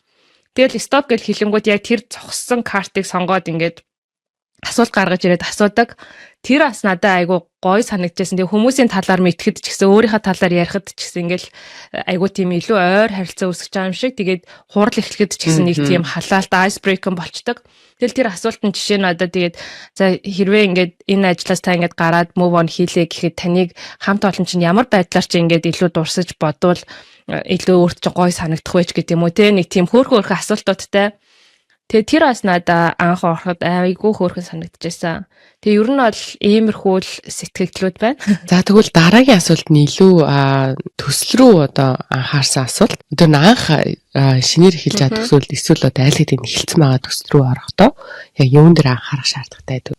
Тэгэл стоп гэж хэлэнгүүт яг тэр зогссон картыг сонгоод ингээд асуулт гаргаж ирээд асуудаг. Тэр бас надад айгүй гоё санагдчихсэн. Тэгээ хүмүүсийн талаар мэдхэд ч гэсэн өөрийнхөө талаар ярихад ч гэсэн ингээл айгүй тийм илүү ойр харилцаа үүсгэж байгаа юм шиг. Тэгээд хурал эхлэхэд ч гэсэн нэг тийм халаалт айс брейкэн болчдөг. Тэгэл тэр асуултын жишээ нь одоо тэгээд за хэрвээ ингээд энэ ажлаас та ингээд гараад move on хийлээ гэхэд таныг хамт олон чинь ямар байдлаар чи ингээд илүү дурсаж бодвол илүү өөрт чинь гоё санагдах вэ ч гэдэг юм уу те нэг тийм хөөрхөн асуултуудтай. Тэгээ тэр бас надад анх ороход айгүй хөөрхөн санагдчихсан. Тэгээ ер нь бол иймэрхүү л сэтгэлдлүүд байна. За тэгвэл дараагийн асуулт нь илүү төсөл рүү одоо анхаарсан асуулт. Одоо анх шинээр эхэлж байгаа төсөл эсвэл одоо аль хэдийн эхэлсэн байгаа төсөл рүү орохдоо яг юун дээр анхаарах шаардлагатай байдаг.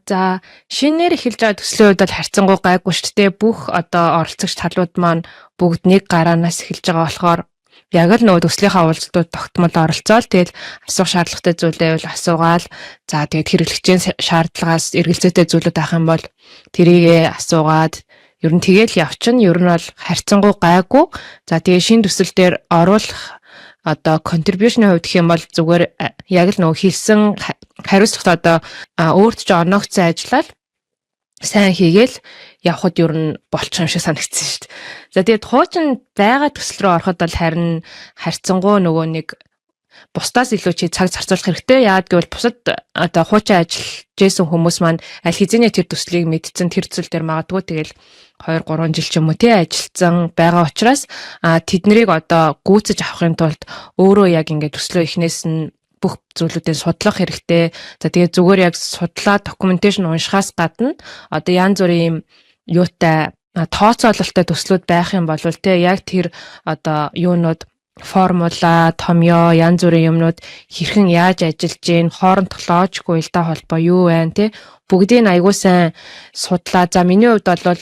За шинээр эхэлж байгаа төслийн үед бол харьцангуй гайгүй шүү дээ. Бүх одоо оролцогч талууд маань бүгд нэг гараанаас эхэлж байгаа болохоор яг л нөгөө төслийнхаа уулзалтууд тогтмол оролцоол тэгэл асуух шаардлагатай зүйлээ бол асуугаал за тэгээд хэрэглэгчийн шаардлагаас эргэлзээтэй зүйлүүд авах юм бол тэрийгээ асуугаад ер нь тэгэл явчихна. Ер нь бол харьцангуй гайгүй. За тэгээд шинэ төсөл дээр оруулах одоо contribution-ийн хувьд гэх юм бол зүгээр яг л нөгөө хэлсэн хариуцлагт одоо өөрт ч оногцсон ажиллаад сайн хийгээл явхад ер нь болчих юм шиг санагдсан шүү дээ. За тэгээд хуучин байгаа төсөл рүү ороход бол харин харьцангуй нөгөө нэг бусдаас илүү чи цаг зарцуулах хэрэгтэй. Яагаад гэвэл бусад одоо хуучин ажиллаж байсан хүмүүс маань аль хэзээ тэр төслийг мэдсэн тэр төсөл дээр магадгүй тэгэл 2-3 жил ч юм уу тий ажилласан байгаа учраас тэднийг одоо гүйцэж авахын тулд өөрөө яг ингээд төслөө эхнээс нь бүх зүйлүүдээ судлах хэрэгтэй. За тэгээд зүгээр яг судлаа докюменташн уншихаас гадна одоо янз бүрийн юутай тооцоололтой төслүүд байх юм бол те яг тэр одоо юунууд формула, томьёо, янз бүрийн юмнууд хэрхэн яаж ажиллаж гин, хоорондох логикгүй илдаа холбоо юу байна те бүгдийг аягүй сайн судлаа. За миний хувьд бол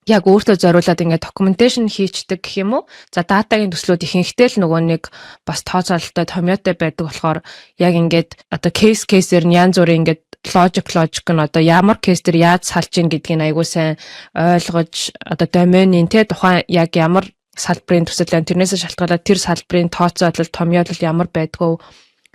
яг өөртөө зориулаад ингээд докюменташн хийчдэг гэх юм уу. За датагийн төслүүд ихэнхдээ л нөгөө нэг бас тооцоололтой томьёотой байдаг болохоор яг ингээд одоо кейсээр нь янз бүрийн ингээд логик нь одоо ямар кейс дээр яаж салж ийн гэдгийг аягүй сайн ойлгож одоо доменийн те тухайн яг ямар салбарын төсөл байна. Тэрнээс шалтгаалаад тэр салбарын тооцоолол томьёолол ямар байдгүй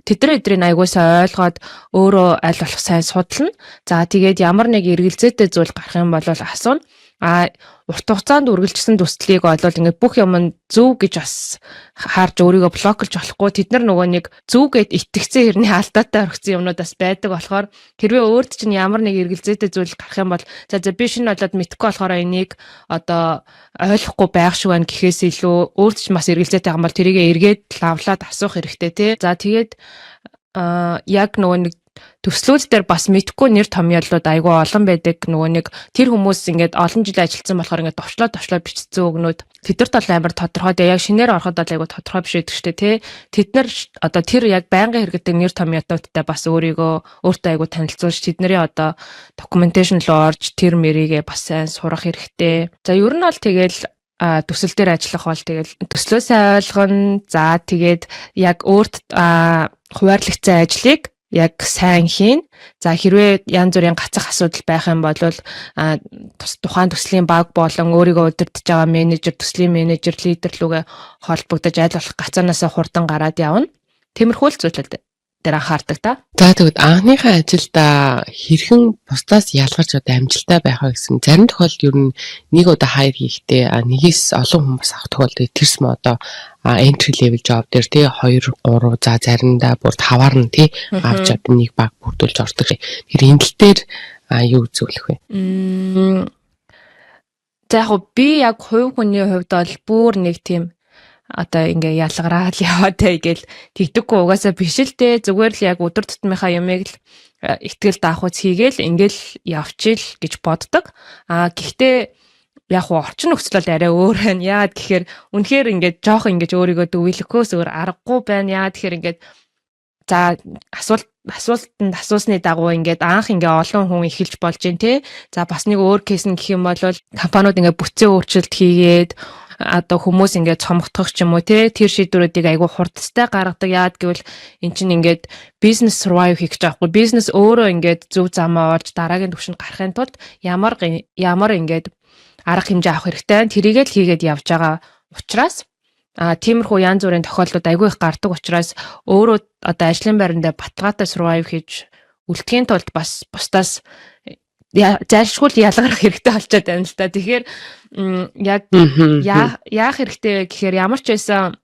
тэдний аягүй сайн ойлгоод өөрөө аль болох сайн судална. За тэгээд ямар нэг эргэлзээтэй зүйл гарах юм бол асууна. Урт хугацаанд үргэлжлсэн төслийг бол ингээд бүх юм зөв гэж бас харж өөрийгөө блоклж болохгүй. Тэд нар нөгөө нэг зөв гэд итгэцэн хэрний алдаатай орхисон юмнууд бас байдаг болохоор хэрвээ өөрт чинь ямар нэг эргэлзээтэй зүйл гарах юм бол за би шинэ болоод мэдхгүй болохоор энийг одоо ойлгохгүй байх шиг байна гэхээс илүү өөрт чинь бас эргэлзээтэй юм бол тэрийгэ эргээд лавлаад асуух хэрэгтэй тий. За тэгээд яг нөгөө нэг төслүүд дээр бас мэдхгүй нэр томьёолууд айгүй олон байдаг. Нөгөө нэг тэр хүмүүс ингээд олон жил ажилласан болохоор ингээд товчлоо бичсэн өгнөд тэдэрт бол амар тодорхой. Яг шинээр ороход бол айгүй тодорхой биш байдаг шүү дээ тий. Тэд нар одоо тэр яг байнгын хэрэгдэг нэр томьёолуудтай бас өөртөө айгүй танилцуулж тэдний одоо докюменташн руу орж тэр мэрийгээ бас сайн сурах хэрэгтэй. За ер нь бол тэгэл төсөл дээр ажиллах бол тэгэл төслөө сайн ойлгоно. За тэгээд яг өөрт хуваарлагдсан ажлыг яг сайн хийн. За хэрвээ янз бүрийн гацах асуудал байх юм бол тухайн төслийн баг болон өөрийгөө удирдах байгаа менежер, төслийн менежер, лидер лүгээ холбогдож аль болох гацаанаасаа хурдан гараад явна. Тиймэрхүү л зүйлүүд дээр анхаардаг та. За тэгвэл анхныхаа ажилда хэрхэн бусдаас ялгарч амжилттай байх вэ гэсэн зарим тохиолдолд ер нь нэг удаа хайр хийхдээ нэгээс олон хүмүүс авах тохиолдолд тэрс мо одоо entry level job дээр тий 2 3 за заримдаа бүр 5-аар нь тий авч одоо нэг баг бүрдүүлж ордог. Тэр энэ тал дээр юу зөвлөх вэ? За яг би яг хувь хүний хувьд бол бүр нэг тийм одоо ингээ ялгараад яваатай гэл тэгдэггүй угаасаа биш л дээ. Зүгээр л яг өдөр тутмынхаа юмыг л ихтгэл даахуц хийгээл ингээл явчихил гэж боддог. Гэхдээ яг орчин нөхцөл бол арай өөр байна. Яагаад гэхээр үнэхээр ингээд жоох ингэж өөрийгөө дөвлөхөөс өөр аргагүй байна. Яагаад тэгэхээр ингээд за асуултанд асуусны дагуу ингээд анх ингээ олон хүн эхэлж болж гин тий. За бас нэг өөр кейс нь гэх юм бол компаниуд ингээ бүтцийн өөрчлөлт хийгээд одоо хүмүүс ингээд цомгдох ч юм уу тэр шийдвэрүүдийг айгүй хурдтай гаргадаг. Яагаад гэвэл эн чинь ингээд бизнес survive хийх гэж байгаа хгүй. Бизнес өөрөө ингээд зөв замаа олж дараагийн түвшинд гарахын тулд ямар ингээд арга хэмжээ авах хэрэгтэй. Тэрийгээ л хийгээд явж байгаа учраас тиймэрхүү янз бүрийн тохиолдлууд айгүй их гардаг учраас өөрөө одоо ажлын байрандаа баталгаатай survive хийж үлдэхийн тулд бас бусдаас зайлшгүй ялгарах хэрэгтэй болчиход байна л та. Тэгэхээр яг яах хэрэгтэй гэхээр ямар ч байсан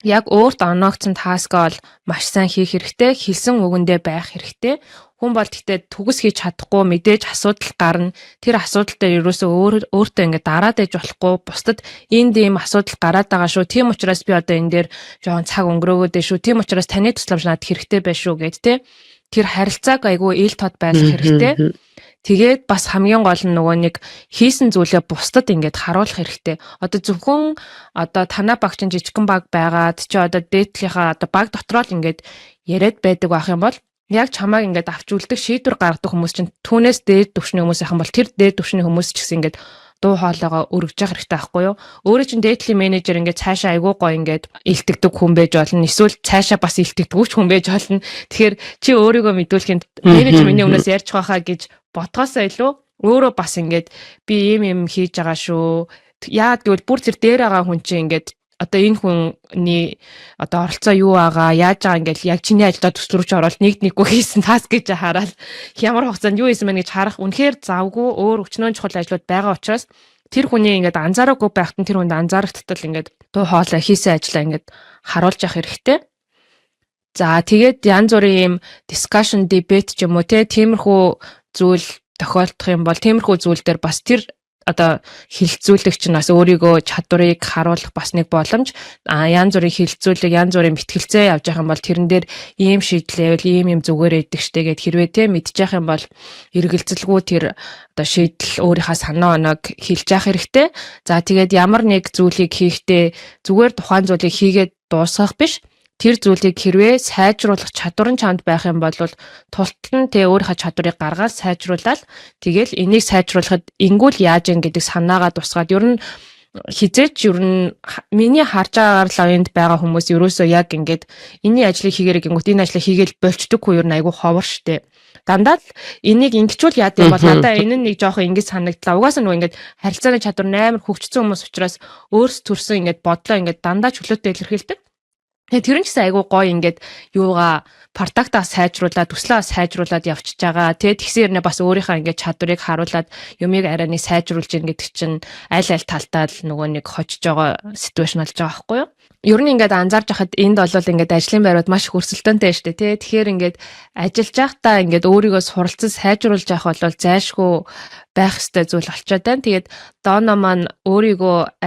яг өөрт оногдсон таскаа бол маш сайн хийх хэрэгтэй, хэлсэн үгэндээ байх хэрэгтэй. Хүн бол тэгтээ төгс хийж чадахгүй мэдээж асуудал гарна. Тэр асуудал дээр ерөөсөө өөртөө ингээд дараад ээж болохгүй. Бусдад энд ийм асуудал гараад байгаа шүү. Тийм учраас би одоо энэ дээр жоохон цаг өнгөрөөгөөд шүү. Тийм учраас таны тусламж надад хэрэгтэй байх шүү гэд тэ. Тэр харилцааг айгүй ил тод байлгах хэрэгтэй. Тэгээд бас хамгийн гол нь нөгөө нэг хийсэн зүйлээ бусдад ингээд харуулах хэрэгтэй. Одоо зөвхөн одоо танаа багч жижигхэн баг байгаад чи одоо дээдлийнхаа одоо баг дотроо л ингээд яриад байдаг байх юм бол яг чамааг ингээд авч үлдэх шийдвэр гаргадаг хүмүүс чинь түүнээс дээд түвшний хүмүүс ахын бол тэр дээд түвшний хүмүүс ч гэсэн ингээд дуу хоолойгоо өргөж явах хэрэгтэй байхгүй юу? Өөрөө чинь дээдлийн менежер ингээд цаашаа айгүй гоё ингээд илтгэдэг хүн байж болно. Эсвэл цаашаа бас илтгэдэггүй ч хүн байж болно. Тэгэхээр чи өөрийгөө мэдүүлэхэд менежер миний өмнөөс ярьж байхаа гэж ботгоосоо илүү өөрөө бас ингээд би ийм хийж байгаа шүү. Яагаад гэвэл бүр тэр дээр байгаа хүн чинь ингээд одоо энэ хүний одоо оролцоо юу байгаа, яаж байгаа ингээл яг чиний ажилдаа төсвөрч ороод нэггүй хийсэн таск гэж хараад ямар хугацаанд юу хийсэн мэн гэж харах үнэхээр завгүй өөр өчнөө чухал ажлууд байгаа учраас тэр хүний ингээд анзаараагүй байхад нь тэр хүнд анзаарахтал ингээд дуу хоолой хийсэн ажлаа ингээд харуулж явах хэрэгтэй. За тэгээд янз бүрийн юм discussion debate ч юм уу тиймэрхүү зүйл тохиолдох юм бол тиймэрхүү зүйл дээр бас тэр одоо хилцүүлэгч нь бас өөрийгөө чадварыг харуулах бас нэг боломж. Янз бүрийн хилцүүлэг, янз бүрийн мэтгэлцээ явж байгаа юм бол тэрэн дээр ийм шийдлээвэл ийм зүгээр эдэг штэ гэд хэрвээ мэдчих явах юм бол эргэлзэлгүй тэр одоо шийдэл өөрийнхөө санаа оноог хэлж явах хэрэгтэй. За тэгээд ямар нэг зүйлийг хийхдээ зүгээр тухайн зүйлийг хийгээд дуусгах биш. Тэр зүйлийг хэрвээ сайжруулах чадвар нь чамд байх юм бол тултал нь өөрийнхөө чадварыг гаргаад сайжруулаад тэгэл энийг сайжруулахад ингүүл яаж ин гэдэг санаагаа тусгаад ер нь хизээч ер нь миний харж байгаагаар л энд байгаа хүмүүс ерөөсөө яг ингээд энэний ажлыг хийгээрэй гингүүт энэ ажлыг хийгээл болчдоггүй ер нь айгүй ховор штэ. Дандаа л энийг ингэчүүл яад юм бол надаа энэ нэг жоохон ингэж санагдлаа. Угаасаа нөгөө ингээд харилцааны чадвар амар хөгжсөн хүмүүс учраас өөрс төрсөн ингээд бодлоо ингээд дандаа чөлөөтэй илэрхийлдэг. Тэр нь ч айгүй гоё ингээд юугаа продактаа сайжруулад төслөө сайжруулад явчихж байгаа. Тэгсээр нэ бас өөрийнхөө ингээд чадварыг харуулад юмыг арай нэг сайжруулж ийн гэдэг чинь аль талдаа л нөгөө нэг хожиж байгаа ситүэйшн болж байгаа байхгүй юу? Ер нь ингээд анзаарч байхад энд бол ингээд ажлын байрууд маш хөрсөлтөнтэй шүү дээ. Тэгэхээр ингээд ажиллаж байхдаа ингээд өөрийгөө суралцсан сайжруулж явах бол зайлшгүй байх ёстой зүйл болчиход байна. Тэгээд дооно маань өөрийгөө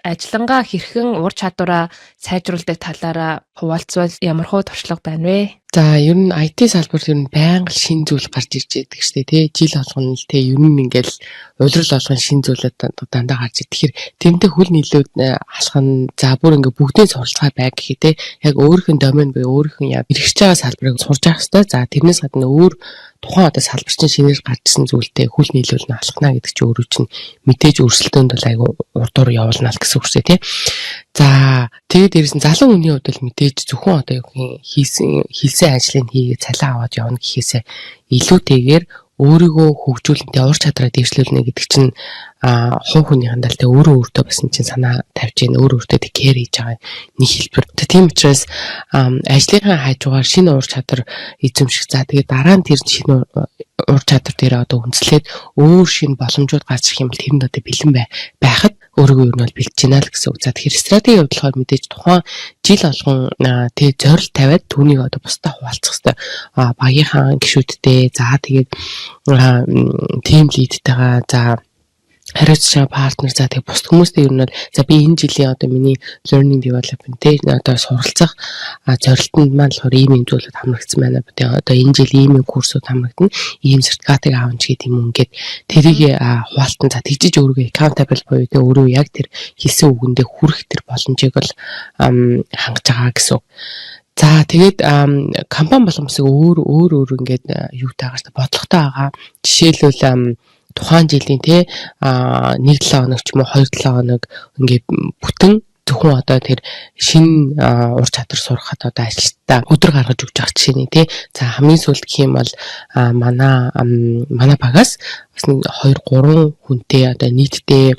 ажиллангаа хэрхэн ур чадвараа сайжруулдаг талаараа хуваалцвал ямар хөө туршлага байна вэ? За ер нь IT салбарт ер нь байнга шин зүйл гарч ирж байдаг шүү дээ. Жил болгоно л ер нь ингээл улирал болгон шин зүйлүүд дандаа гарч ир. Тэгэхээр тэмдэг хөл нийлүүд алхах нь за бүр ингээ бүгдээ суралцгаа байг гэхээ яг өөрийнх нь домен буюу өөрийнх нь яг эргэж байгаа салбарыг сурж авах хэрэгтэй. За тэрнээс гадна өөр тухайн одоо салбарчин шинээр гарчсан зүйлтэй хөл нийлүүл нь алхна гэдэг чинь өөрөө чинь мэдээж өрсөлдөөнд бол айгу урдуур явуулна л гэсэн үг шүү дээ. За Тэгээд дээрээс нь залуу хүний хувьд бол мэдээж зөвхөн одоо юу гэх хийсэн ажлыг хийгээд цалин аваад явна гэхээсээ илүүтэйгээр өөрийгөө хөгжүүлэнтэй ур чадвараа дэвшлүүлнэ гэдэг чинь хувь хүний хандалтай өөрөө өөртөө басан чинь санаа тавьж гин өөрөө өөртөө кэр хийж байгаа нэг хэлбэр. Тийм учраас ажлынхаа хажуугаар шинэ ур чадвар эзэмших. За тэгээд дараа нь тэр шинэ ур чадвар дээр одоо үндэслээд өөр шинэ боломжууд гарч ирэх юм бол тэрэнд одоо бэлэн байхад өөрийгөө юу нь бол бэлдэж байна л гэсэн үг. За тэгэхээр стратеги явуулахаар мэдээж тухайн жил болгон тэг зорилт тавиад түүнийг одоо бусдаа хуваалцах хэрэгтэй. Багийнхаа гишүүдтэй за тэгээд тим лидтэйгээ за хариуцсан партнер за тэг бусд хүмүүстэй юу нь бол за би энэ жилийн одоо миний learning development тэ одоо суралцах зорилтонд маань болохоор ийм зүйлүүд хамрагдсан байна. Одоо энэ жил ийм курсууд хамрагдана. Ийм сертификатыг авах гэдэг юм ингээд тэрийг хуваалтан за тэгжиж өөрийгөө accountable буюу тэ өөрөө яг тэр хэлсэн үгэндээ хүрэх тэр боломжийг бол хангаж байгаа гэсэн. За тэгээд компани боломжсыг өөр ингээд юутайгаар бодлоготой байгаа. Жишээлбэл тухайн жилийн 1-7 хоног ч юм уу 2-7 хоног ингээд бүтэн зөвхөн одоо тэр шинэ ур чадвар сурахад одоо ажилтаа өдөр гаргаж өгч байгаа жишээ нь за хамгийн сүүлд гэх юм бол манай багаас бас 2-3 хүнтэй одоо нийтдээ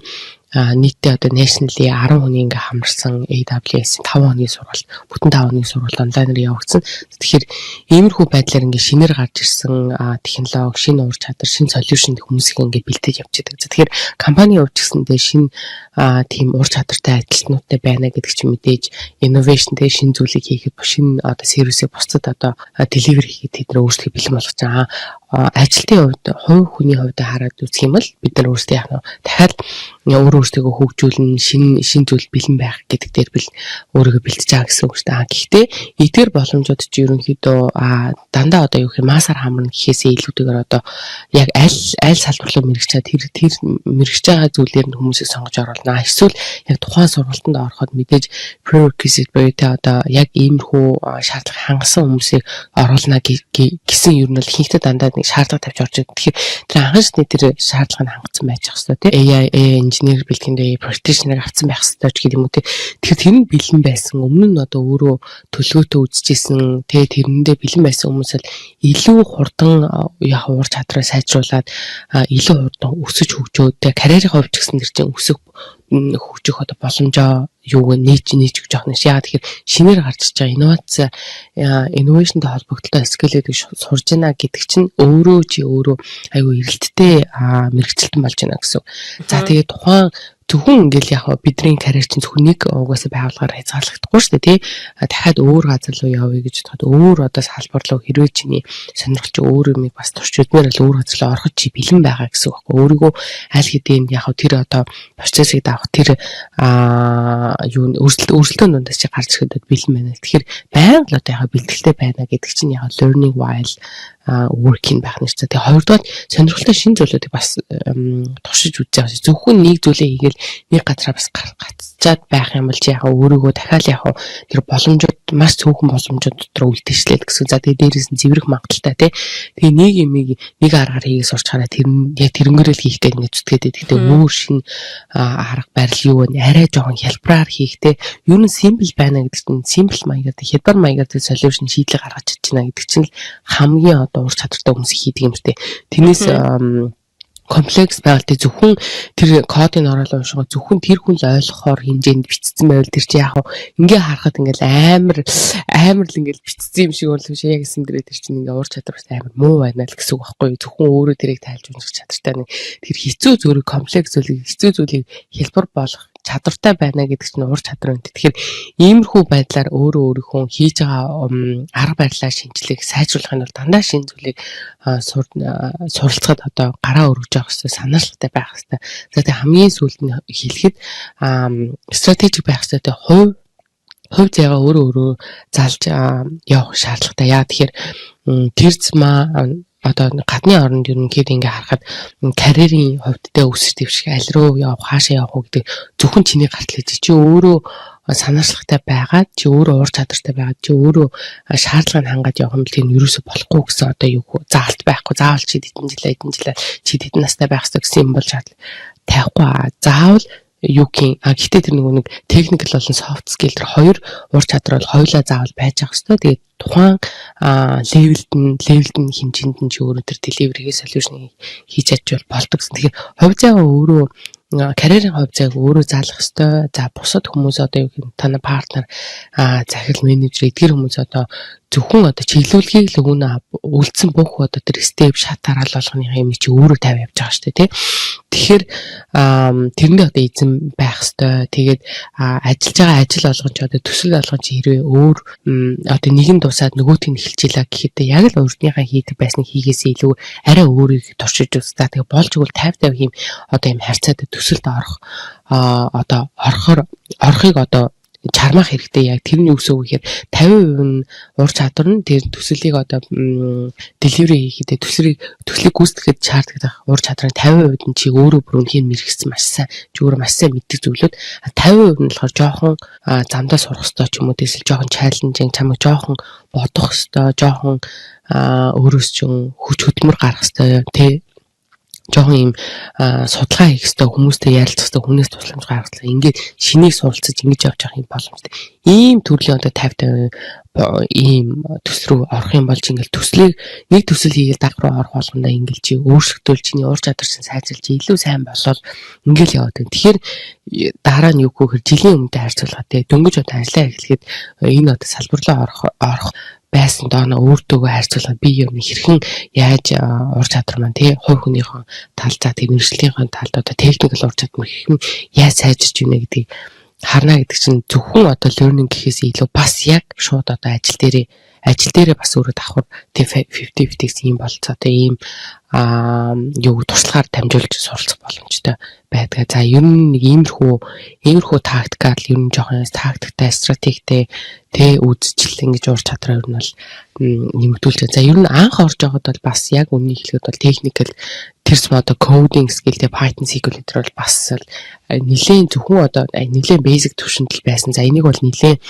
одоо nationally 10 хүний ингээ хамарсан AWS 5 хоногийн сургалт бүтэн 5 хоногийн сургалт онлайнаар явагдсан. Тэгэхээр иймэрхүү байдлаар ингээ шинээр гарч ирсэн технологи, шинэ ур чадвар, шинэ solution хүмүүсийг ингээ бэлдэж явж байгаа. Тэгэхээр компани хувьд ч гэсэндээ шинэ тийм ур чадвартай ажилтнуудтай байна гэдэг чинь мэдээж innovationтэй шинэ зүйлийг хийхэд шинэ одоо сервисээ бусдад одоо deliver хийхэд тэд нар өөрсдөө бэлэн болгож байгаа. Ажилтны хувьд хувь хүний хувьд хараад үзэх юм бол бид нар өөрсдөө яг дахиад өөрөөсөө хөгжүүлэн шинэ зүйл бэлэн байх гэдэг дээр бил өөрийгөө бэлтэж байгаа гэсэн үг шүү дээ. Гэхдээ эдгээр боломжууд чи ерөнхийдөө дандаа одоо юу гэх юм масаар хамрна гэхээсээ илүүтэйгээр одоо яг аль салбар руу мэрэгч чад тэр мэрэгч байгаа зүйлээр нь хүмүүсийг сонгож оруулна. Эсвэл яг тухайн сургалтанд ороход мэдээж prerequisite буюу тэ одоо яг иймэрхүү шаардлага хангасан хүмүүсийг оруулна гэсэн ер нь бол ихэнхдээ дандаа нэг шаардлага тавьж орж байгаа. Тэгэхээр тэр анхаашны тэр шаардлагыг хангацсан байж ах хэвээр тэ AI инженер бэлтгэндээ practitioner авсан байх хэрэгтэй ч гэдэг юм уу. Тэгэхээр тэр нь бэлэн байсан. Өмнө нь одоо өөрөө төлөвлөгөөтэй үзчихсэн. Тэгээ тэрэндээ бэлэн байсан хүмүүс л илүү хурдан яг ур чадвараа сайжруулад илүү хурдан өсөж хөгжөөд карьерийн хувьд ч гэсэн тэр чинь өсөх хөгжих одоо боломжоо юу нээж өгч явах нь. Яагаад тэгэхээр шинээр гарч иж байгаа инновашнтай холбогдолтой скил гэдэг сурж байна гэдэг чинь өөрөө айгүй эрэлттэй мэрэгчлэлтэн болж байна гэсэн. За тэгээд тухайн зөвхөн ингээл яг бидний карьер чинь зөвхөн нэг угаасаа байгууллагаар хязгаарлагдахгүй шүү дээ тий. Дахиад өөр газар руу явъя гэж бодоход өөр одоо салбар руу хэрвээ чиний сонирхол чи өөр юм бас туршидмээр л өөр газар руу ороход чи бэлэн байгаа гэсэн үг байхгүй. Өөрийгөө аль хэдийн яг тэр одоо процессыг давах тэр юу өөрсөлдөөн дундаас чи гарч ирэхэд бэлэн байна. Тэгэхээр байнга л одоо яг бэлтгэлтэй байна гэдэг чинь яг learning while working байх нь шүү дээ. Тэгээ хоёрдугаар сонирхолтой шинэ зүйлүүдийг бас туршиж үзэж байгаа. Зөвхөн нэг зүйлээ хийгээл нэг газараа бас гацчаад байх юм бол чи яг өөрийгөө дахиад яг тэр боломжууд маш цөөхөн боломжууд дотор үлдээшлээд гэсэн. За тэгээ дээрээс нь зэврэх магадaltaй тий. Тэгээ нэг юмыг нэг аргаар хийгээ сурчаараа тэр нь яг тэрнгэрэл хийх гэдэг нэг зүтгээд гэдэг өөр шинэ арга барил юу вэ? Арай жоохон хялбараар хийхтэй. Юу нь simple байна гэдэг чинь simple маягаар хялбар маягаар тэр solution шийдлээ гаргаж чадж байна гэдэг чинь хамгийн ур чадвартай хүмүүс хийдэг юм шүү дээ. Тэрнээс комплекс байгальтай зөвхөн тэр кодыг оруулаад уншихад зөвхөн тэр хүн л ойлгохоор хэмжээнд бичсэн байвал тэр чи яг ингээ харахад ингээл амар л ингээл бичсэн юм шиг бол биш яг гэсэн дээрээ тэр чинь ингээ ур чадвар амар муу байна л гэсэн үг байхгүй. Зөвхөн өөрөө тэрийг тайлж унших чадвартай нэг тэр хэцүү зүйлийг комплекс зүйлийг хэлбэр болгох чадвартай байна гэдэг чинь ур чадвар үнэ. Тэгэхээр иймэрхүү байдлаар өөрийнхөө хийж байгаа арга барилаа шинжилгээг сайжруулах нь бол дандаа шинэ зүйлийг суралцахад одоо гараа өргөж явах хэрэгтэй, санаачлалтай байх хэрэгтэй. За тэгээ хамгийн сүүлд нь хэлэхэд стратеги байх хэрэгтэй. Хувь заяага өөрөө залж явах шаардлагатай. Яа тэгэхээр тэр зма одоо гадны оронд ерөнхийдөө ингээ харахад карьерийн хувьд тэ өсөж дэвших аль руу явах хаашаа явах гэдэг зөвхөн чиний гартал хийж чи өөрөө санаачлагтай байгаад чи өөрөө ур чадвартай байгаад чи өөрөө шаардлагыг хангаад явах юм бол тийм ерөөсө болохгүй гэсэн одоо юу заалт байхгүй заавал чи хэдэн жил чи хэдэн настай байх хэрэгтэй гэсэн юм бол шаардлага тавихгүй заавал юугийн гэхдээ тэр нэг техникэл болон soft skill тэр хоёр ур чадвар бол хоёулаа заавал байж ах хэвээр. Тэгээд тухайн левелд нь хэмжээнд нь ч өөрөө тэр delivery-гээ solution хийж чадж болдог гэсэн. Тэгэхээр хувь заяа өөрөө карьерийн хувь заяаг өөрөө заалах хэвээр. За бусад хүмүүс одоо юу гэх таны партнер захирал менежер эдгээр хүмүүс одоо зөвхөн одоо чиглүүлгийг л өгнө үлдсэн бүх одоо тэр степ шатаарал болгоны юм чи өөрөө тавь явж байгаа шүү дээ тий. Тэгэхээр тэрэндээ одоо эзэн байх хэвээр. Тэгээд ажиллаж байгаа ажил болгон ч одоо төсөл болгон чи хэрвээ өөр одоо нэгэн дусаад нөгөөтгийг эхэлж илаа гэхэд яг л өөртнийхээ хийдэг байсныг хийгээсээ илүү арай өөрийг туршиж үзтаа. Тэгээд болж игэл 50 юм одоо юм харьцаад төсөлд орохыг одоо чармах хэрэгтэй. Яг тэрний үсөө гэхээр 50% нь ур чадвар нь тэр төсөлийг одоо delivery хийхэд төслийг гүйцэтгэхэд шаарддаг ур чадрын 50% нь чи өөрөө бүр үнхээр мэрэгсэн маш сайн мэддэг зүйлүүд 50% нь болохоор жоохон замдаа сурах хэрэгтэй ч юм уу эсвэл жоохон challenging чамайг жоохон бодох хэрэгтэй жоохон өөрөөс ч хүч хөдөлмөр гаргах хэрэгтэй тий жоохон юм судалгаа хийх хэрэгтэй хүмүүстэй ярилцах хэрэгтэй хүнээс тусламж гаргах хэрэгтэй ингээд шинийг суралцаж ингэж явж явах юм боломжтой ийм төрлийн одоо 50 ийм төсөл рүү орох юм болж ингээл төслийг нэг төсөл хийгээл даг руу орох болгондоо ингээл чи өөрсгдүүл чиний ур чадвар чинь сайжруулж илүү сайн болол ингээл яваад байна. Тэгэхээр дараа нь юу гэхээр жилийн өмнөд харьцуулахад дөнгөж одоо ажиллаа эхлэхэд энэ одоо салбар руу орох байсан дооноо өөртөөгөө харьцуулахад би юм хэрхэн яаж ур чадвар маань тий хувь хүнийхээ тал за тийм мэржлийнхээ талд одоо техникэл ур чадвар хэрхэн яаж сайжирч ийнэ гэдгийг харна гэдэг чинь зөвхөн одоо learning гэхээс илүү бас яг шууд одоо ажил дээрээ бас өөрөө давхар тий 50-50 гэсэн юм болцоо тий ийм юу туршлагаар дамжуулж суралцах боломжтой байдаг. За ер нь нэг иймэрхүү тактикаар ер нь жоохон тактиктай стратегтэй тэ үзчихэл ингэж ур чадраа ер нь бол нэмэгдүүлж. За ер нь анх орж байгаад бол бас яг үнийг хэлэхэд бол техникэл тэрс одоо coding skill тэ Python SQL гэдэг бол бас нэлээд зөвхөн одоо нэлээд basic түвшинд л байсан. За энийг бол нэлээд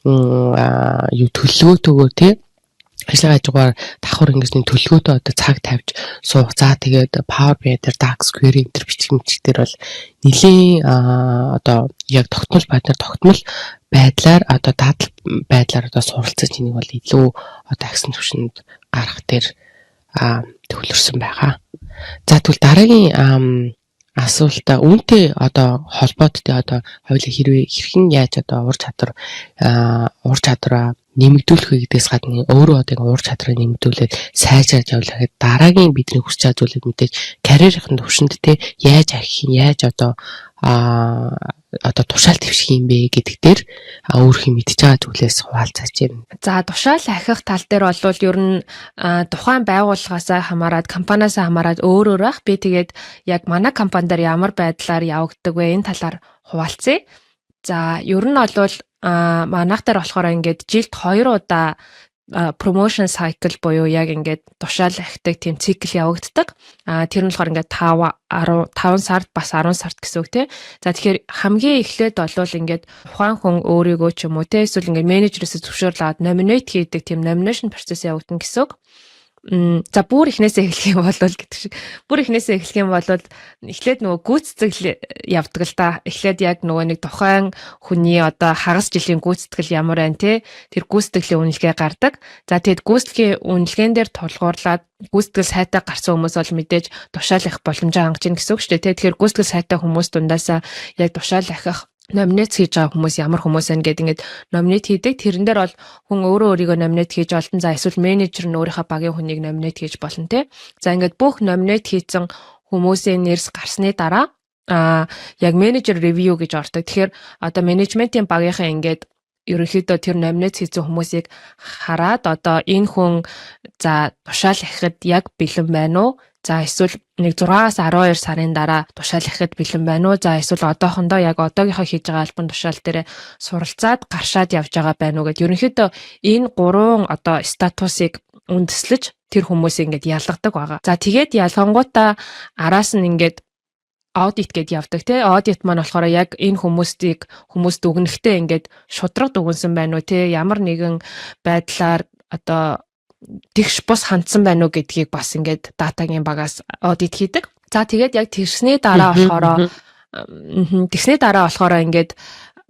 юу төлөвлөгөөтэйгөө тий ажлын хажуугаар давхар ингэсний төлөвлөгөөтэй одоо цаг тавьж суух. За тэгээд Power BI дээр DAX query энэ бичих мэтчдэр бол нэлийн одоо яг тогтмол байдлаар одоо дадал байдлаар одоо суралцаж энийг бол илүү одоо агсан түвшинд гаргах дээр төвлөрсөн байгаа. За тэгвэл дараагийн асуултаа үүнтэй одоо холбоотой одоо хоёулаа хэрхэн яаж одоо ур чадвараа нэмэгдүүлэх гэдгээс гадна өөрөө одоо ур чадрыг нэмэгдүүлээд сайжраад явлаа гэхэд дараагийн бидний хүсч байгаа зүйлүүд мэдээж карьерийн төвшөнд те яаж ахих юм яаж одоо тушаал твших юм бэ гэдэг дээр өөрхийн мэдж байгаа зүйлээс хуваалцаж байна. За тушаал ахих тал дээр бол ер нь тухайн байгууллагаасаа хамаарат компаниасаа хамаарат өөр байх. Би тэгээд яг манай компани дээр ямар байдлаар явагддаг вэ энэ талаар хуваалцъя. За ер нь бол манайх дээр болохоор ингээд жилд 2 удаа promotion cycle буюу яг ингээд тушаал ахдаг тийм цикл явагддаг. Тэр нь болохоор ингээд 5 сард бас 10 сард гэсэн үг тий. За тэгэхээр хамгийн эхлээд болвол ингээд тухайн хүн өөрийгөө ч юм уу тий эсвэл ингээд менежерээс зөвшөөрлөд nominate хийдэг тийм nomination process явагдана гэсэн үг. За бүр эхнээсээ эхлэх юм бол гэдэг шиг. Бүр эхнээсээ эхлэх юм бол эхлээд нөгөө гүйцэтгэл явдаг л да. Эхлээд яг нөгөө нэг тухайн хүний одоо хагас жилийн гүйцэтгэл ямар байна те. Тэр гүйцэтгэлийн үнэлгээ гардаг. За тэгэд гүйцэтгэлийн үнэлгээн дээр тулгуурлаад гүйцэтгэл сайтай гарсан хүмүүс бол мэдээж тушаал ахих боломжоо хангаж ийн гэсэн үг шүү дээ те. Тэгэхээр гүйцэтгэл сайтай хүмүүс дундаасаа яг тушаал ахих номинет хийж байгаа хүмүүс ямар хүмүүс байна гэдэг ингээд номинет хийдэг. Тэрэн дээр бол хүн өөрийгөө номинет хийж олдон. За эсвэл менежер нь өөрийнхөө багийн хүнийг номинет хийж болно те. За ингээд бүх номинет хийсэн хүмүүсийн нэрс гарсны дараа яг менежер ревью гэж ордог. Тэгэхээр одоо менежментийн багийнхаа ингээд ерөнхийдөө тэр номинет хийсэн хүмүүсийг хараад одоо энэ хүн за тушаал ахихад яг бэлэн байна уу? За эсвэл нэг 6-аас 12 сарын дараа тушаал ахихад бэлэн байна уу? За эсвэл одоохондоо яг одоогийнхоо хийж байгаа албан тушаал дээр суралцаад гаршаад явж байгаа байна уу гэд ерөнхийдөө энэ 3 одоо статусыг үндэслэж тэр хүмүүсийг ингээд ялгадаг байгаа. За тэгээд ялгангуудаа араас нь ингээд аудит гэд явдаг тий. Аудит маань болохоор яг энэ хүмүүст дүгнэхтэй ингээд шудраг дүгнсэн байна уу тий. Ямар нэгэн байдлаар одоо тэгш бус хандсан байна уу гэдгийг бас ингээд датагийн багаас аудит хийдэг. За тэгээд яг тэрсний дараа болохоор Тэгсний дараа болохоор ингээд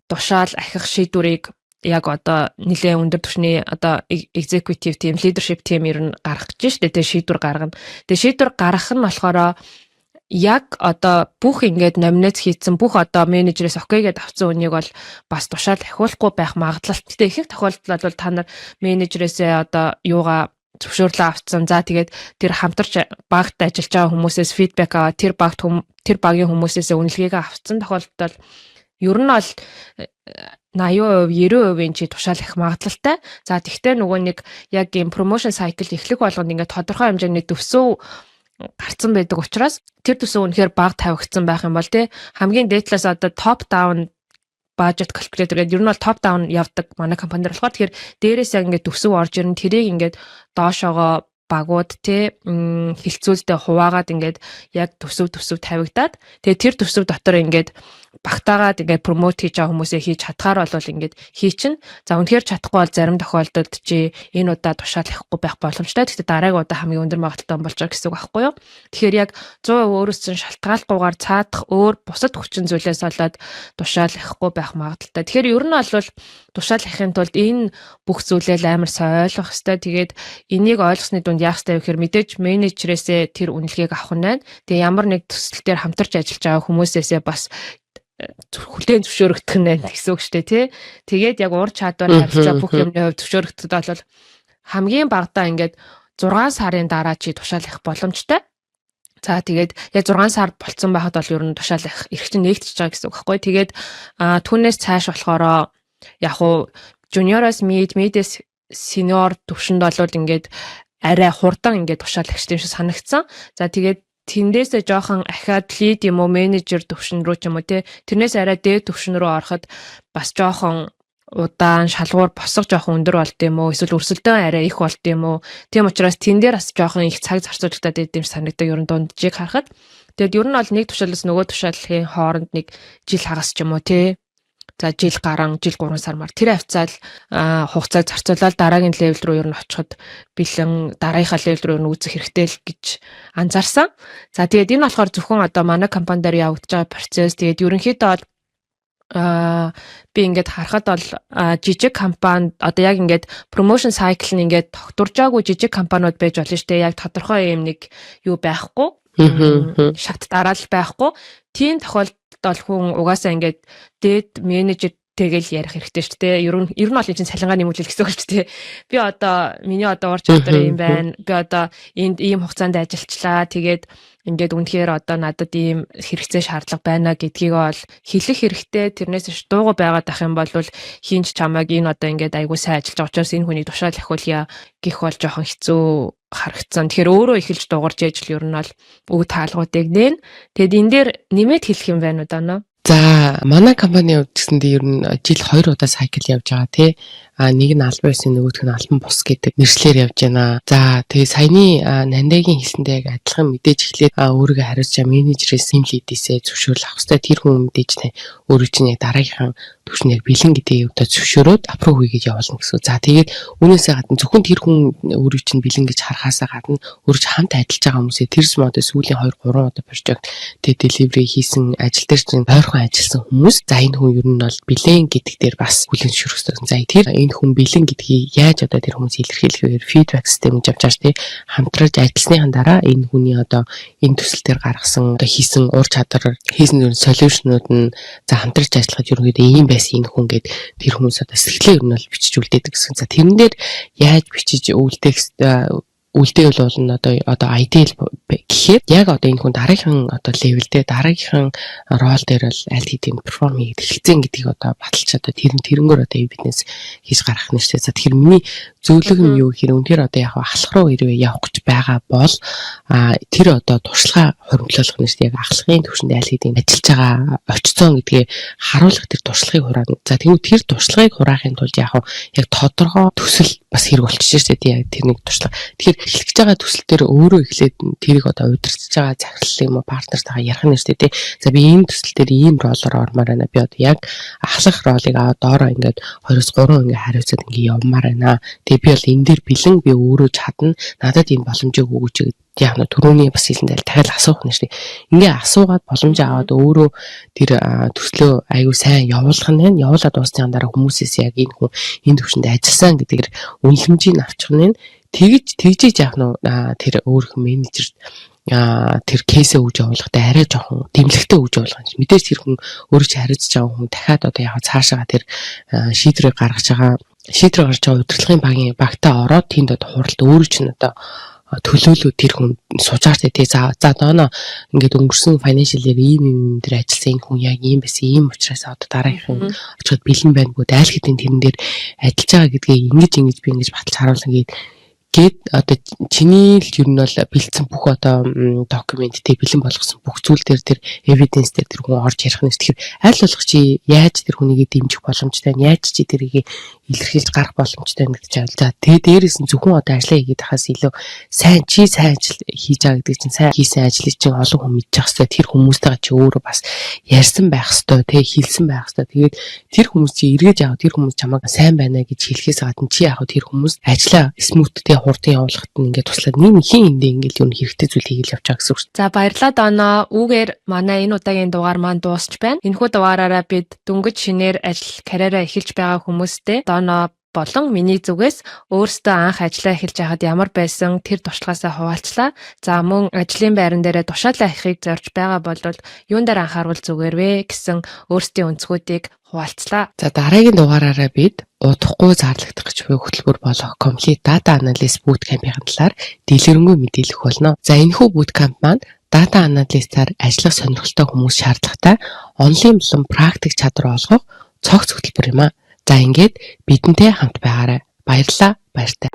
тушаал ахих шийдвэрийг яг одоо нэлээд өндөр түвшний одоо executive team, leadership team ер нь гаргах гэж штэ. Тэгээ шийдвэр гаргана. Тэгээ шийдвэр гаргах нь болохоор яг одоо бүх ингээд номинец хийсэн бүх одоо менежерээс окейгээд авсан үнийг бол бас тушаал ахиулахгүй байх магадлал. Гэтэ ихэнх тохиолдолд бол та нар менежерээсээ одоо юугаа зөвшөөрлөө авцсан. За тэгээд тэр хамтарч багт ажиллаж байгаа хүмүүсээс фидбек аваа, тэр багийн хүмүүсээс үнэлгээг авцсан тохиолдолд бол ер нь бол 80%, 90% чи тушаал их магадлалтай. За тэгтээ нөгөө нэг яг ийм промошн сайкл эхлэх болгонд ингээд тодорхой хэмжээний төсөв гарцсан байдаг учраас тэр төсөв үнэхээр бага тавигдсан байх юм бол тий хамгийн дээдлээс одоо топ даун budget calculator гэдэг ер нь бол топ даун явдаг манай компанид болохоор тэгэхээр дээрээс яг ингээд төсөв орж ирэн тэрийг ингээд доошоогоо багууд тий хилцүүлдэ хуваагаад ингээд яг төсөв тавигдаад тэгээ тэр төсөв дотор ингээд багтаагаад ингээд промот хийж байгаа хүмүүсээ хийж чадхаар бол ингээд хийчин. За үнэхээр чадахгүй бол зарим тохиолдолд чи энэ удаа тушаал авахгүй байх боломжтой. Гэхдээ дараагийн удаа хамгийн өндөр магадлалтай болж байгаа гэсэн үг байхгүй юу? Тэгэхээр яг 100% өөрөөс чинь шалтгааллахгүйгээр цаадах өөр бусад хүчин зүйлээс болоод тушаал авахгүй байх магадлалтай. Тэгэхээр ер нь бол тушаал авахын тулд энэ бүх зүйлээ амар сайн ойлгох хэрэгтэй. Тэгээд энийг ойлгосны дунд яах хэрэгтэй вэ гэхээр мэдээж менежерээсээ тэр үнэлгээг авах нь байна. Тэгээ ямар нэг төсөл дээр хамтарч ажиллаж байгаа хүмүүсээсээ бас хүлээн зөвшөөрөгдөх нь байна гэсэн үг шүү дээ тий. Тэгээд яг ур чадвар харилцаа бүх юмны хувьд зөвшөөрөгдөд бол хамгийн багадаа ингээд 6 сарын дараа чи тушаал авах боломжтой. За тэгээд яг 6 сар болцсон байхад бол ер нь тушаал авах эрх чинь нэгдчихэж байгаа гэсэн үг байхгүй. Тэгээд түүнээс цааш болохоор яг уу жуниороос мидээс сениор төвшөнд бол ингээд арай хурдан ингээд тушаал авах юм шиг санагдсан. За тэгээд тэндээсээ жоохон ахаад лид юм уу менежер төвшин рүү ч юм уу тэрнээс арай дээд төвшин рүү ороход бас жоохон удаан шалгуур босго жоохон өндөр болд юм уу эсвэл өрсөлдөөн арай их болд юм уу. Тийм учраас тэн дээр бас жоохон их цаг зарцуулагдаад байд юм санагдаа ерөн дунджийг харахад. Тэгэд ер нь бол нэг тушаалаас нөгөө тушаалын хооронд нэг жил хагас ч юм уу За жил гарan жил 3 сар мар тэр хавцаал хугацааг зарцуулаад дараагийн левел рүү ер нь очиход бэлэн дараагийнхаа левел рүү үзэх хэрэгтэй л гэж анзаарсан. За тэгээд энэ болохоор зөвхөн одоо манай компани дээр явагдаж байгаа процесс. Тэгээд ерөнхийдөө бол би ингээд харахад бол жижиг компани одоо яг ингээд промошн сайкл нь ингээд тогтуржаагүй жижиг компаниуд байж болно шүү дээ. Яг тодорхой юм нэг юу байхгүй. Шат дараал байхгүй. Тийм тохиолдолд бол хүн угаасаа ингээд дээд менежер тэгэл ярих хэрэгтэй шүү дээ. Ер нь бол энэ чинь цалингаа нэмүүлэх гэсэн үг шүү дээ. Би одоо миний одоо ур чадвар юм байна. Би одоо энд ийм хугацаанд ажиллачлаа. Тэгээд ингээд үнэхээр одоо надад ийм хэрэгцээ шаардлага байна гэдгийг бол хэлэх хэрэгтэй. Тэрнээс ш дууга байгаад ах юм бол хинч чамайг энэ одоо ингээд айгуу сайн ажиллаж байгаа учраас энэ хүний тушаал ахиулъя гэх бол жоохон хэцүү харагдсан. Тэгэхээр өөрөө эхэлж дуурж ижил ер нь бол өг таалгуудыг нээн. Тэгэд энэ дээр нэмээд хэлэх юм байна уу даа? За манай компани хувьд гэсэндээ ер нь жил 2 удаа сайкл явж байгаа тий. Нэг нь албан ёсны нөгөөх нь албан бус гэдэг нэршлэр явж байна. За тэгээ саяны Нандагийн хэлсэндээ яг адилхан мэдээж эхлээд өөрийгөө хариуцж байгаа менежерээс team lead-ээсээ зөвшөөрөл авах хэрэгтэй. Тэр хүн мэдээж өөрөө чинь яг дараагийнхаа төвшнийг бэлэн гэдэг өвдө зөвшөөрөөд аппров хийгээд явуулна гэсэн. За тэгээд үүнээсээ гадна зөвхөн тэр хүн өөрөө чинь бэлэн гэж харахаасаа гадна өөрөө ч хамт ажиллаж байгаа хүмүүсээ тэрс модо сүүлийн 2-3 удаа прожект тэгээд delivery хийсэн ажил дээр чинь ойрхон ажилласан хүмүүс. За энэ хүн ер нь бол бэлэн гэдэг дээр бас хүлээн зөвшөөрөх. За тэр энэ хүн бэлэн гэдгийг яаж одоо тэр хүмүүс илэрхийлэхээр feedback system гэж авчаар тий хамтраж ажилласныхан дараа энэ хүний одоо энэ төсөл дээр гаргасан одоо хийсэн ур чадвар хийсэн solution-ууд нь за хамтраж ажиллахад ерөнхийдөө ийм байсан энэ хүн гэд тэр хүмүүс одоо сэтгэлээ ер нь бол бичиж үлдээдэг гэсэн. За тэрэн дээр яаж бичиж үлдээл болно одоо ideal гэхээр яг одоо энэ хүн дараагийн одоо level дээр дараагийнхын рол дээр бол аль хэдийн перформ хийгээд эхэлсэн гэдгийг одоо баталж одоо тэрнгөр одоо бизнес хийж гарах нь шүү дээ. За тэгэхээр миний зөвлөгөө нь юу гэхээр үнээр одоо яг ахлах руу хэрвээ явах гэж байгаа бол тэр одоо туршлага хуримтлуулах нь шүү дээ. Яг ахлагын төвшөнд аль хэдийн ажиллаж байгаа очицсон гэдгээ харуулах тэр туршлагыг хураана. За тэгвэл тэр туршлагыг хураахын тулд яг тодорхой төсөл бас хэрэг болчихж шүү дээ. Яг тэрний туршлага. Тэгэхээр эхлэж байгаа төсөл дээр өөрөө эхлээд тэрийг одоо удирдах байгаа захирал юм уу партнертайгаа ярих нь шүү дээ. За би ийм төсөл дээр ийм ролоор ормоор байна. Би одоо яг ахлах ролыг аваад доороо ингээд 2-3 ингээд хариуцаад ингээд явмаар байна. Тэгээ Тэгээ би бол энэ дээр бэлэн би өөрөө чадна. Надад ийм боломжийг өгөөч гэдэг яг нь түрүүний бас хэлэндээ дахиад асуух нь шүү дээ. Ингээ асуугаад боломж аваад өөрөө тэр төслөө аюу сайн явуулах нь байна. Явуулаад дуусны дараа хүмүүсээс яг энэ хүн энэ төвшөнд ажилласан гэдгээр үнэлэмжийг авчих нь байна. Тэгжиж яах нь тэр өөрийнх менежерт тэр кейсээ өгж явуулахдаа арай жоохон дэмлэгтэй өгж явуулах юм. Мэдээж тэр хүн өөрөө ч хариуцж байгаа хүн дахиад одоо яг цаашаа тэр шийдвэрийг гаргаж байгаа удирдлагын багтаа ороод тэнд одоо хуралд өөрөө ч одоо төлөөлөө тэр хүн сужаартай тий за дооно ингээд өнгөрсөн financial year ийм дээр ажилласан энэ хүн яг ийм байсан ийм учраас одоо дараагийнхан очиход бэлэн байна бүгд айл хэдийн тэрэн дээр ажиллаж байгаа гэдгээ ингэж би ингэж баталж харуулсан гээд одоо чиний л ер нь бол бэлдсэн бүх одоо документ тий бэлэн болгосон бүх зүйл дээр тэр evidence дээр тэр хүн орж ярих нь. Тэгэхээр аль болох чи яаж тэр хүнийг дэмжих боломжтой нь яаж чи тэрийг илэрхийлж гарах боломжтой нь гэж байна. За тэгээ дээрээс нь зөвхөн одоо ажиллаа хийгээд хахаас илүү сайн ажил хийж байгаа гэдэг чинь сайн хийсэн ажлыг чинь олон хүн мэдчих хэвээр тэр хүмүүстэйгээ чи өөрөө бас ярьсан байх хэвээр тий хэлсэн байх хэвээр. Тэгээд тэр хүмүүс чи эргэж авах тэр хүмүүс чамайг сайн байна гэж хэлэхээс гадна чи яг тэр хүмүүс ажиллаа смуттэй хурдан явуулахад нь ингээд туслаад нэг хин эндээ ингээд юу хэрэгтэй зүйл хийгээл явж байгаа гэсэн үг. За баярлалаа Доноо. Үүгээр манай энэ удаагийн дугаар маань дуусч байна. Энэхүү дугаараараа бид дөнгөж шинээр ажил карьераа эхэлж байгаа хүмүүстэй Доноо болон миний зүгээс өөрсдөө анх ажиллаа эхэлж байхад ямар байсан тэр туршлагаасаа хуваалцлаа. За мөн ажлын байран дээрээ тушаалаа ахихыг зорж байгаа бол юун дээр анхаарвал зүгээр вэ гэсэн өөрсдийн өнцгүүдийг хуваалцлаа. За дараагийн дугаараараа бид удахгүй зарлагдах гэж буй хөтөлбөр болох Complete Data Analyst Bootcamp-ийн талаар дэлгэрэнгүй мэдээлэх болно. За энэхүү bootcamp маань data analyst-аар ажиллах сонирхолтой хүмүүс шаардлагатай онлайн болон практик чадвар олгох цогц хөтөлбөр юм аа. За ингээд бидэнтэй хамт байгаарай. Баярлалаа. Баяртай.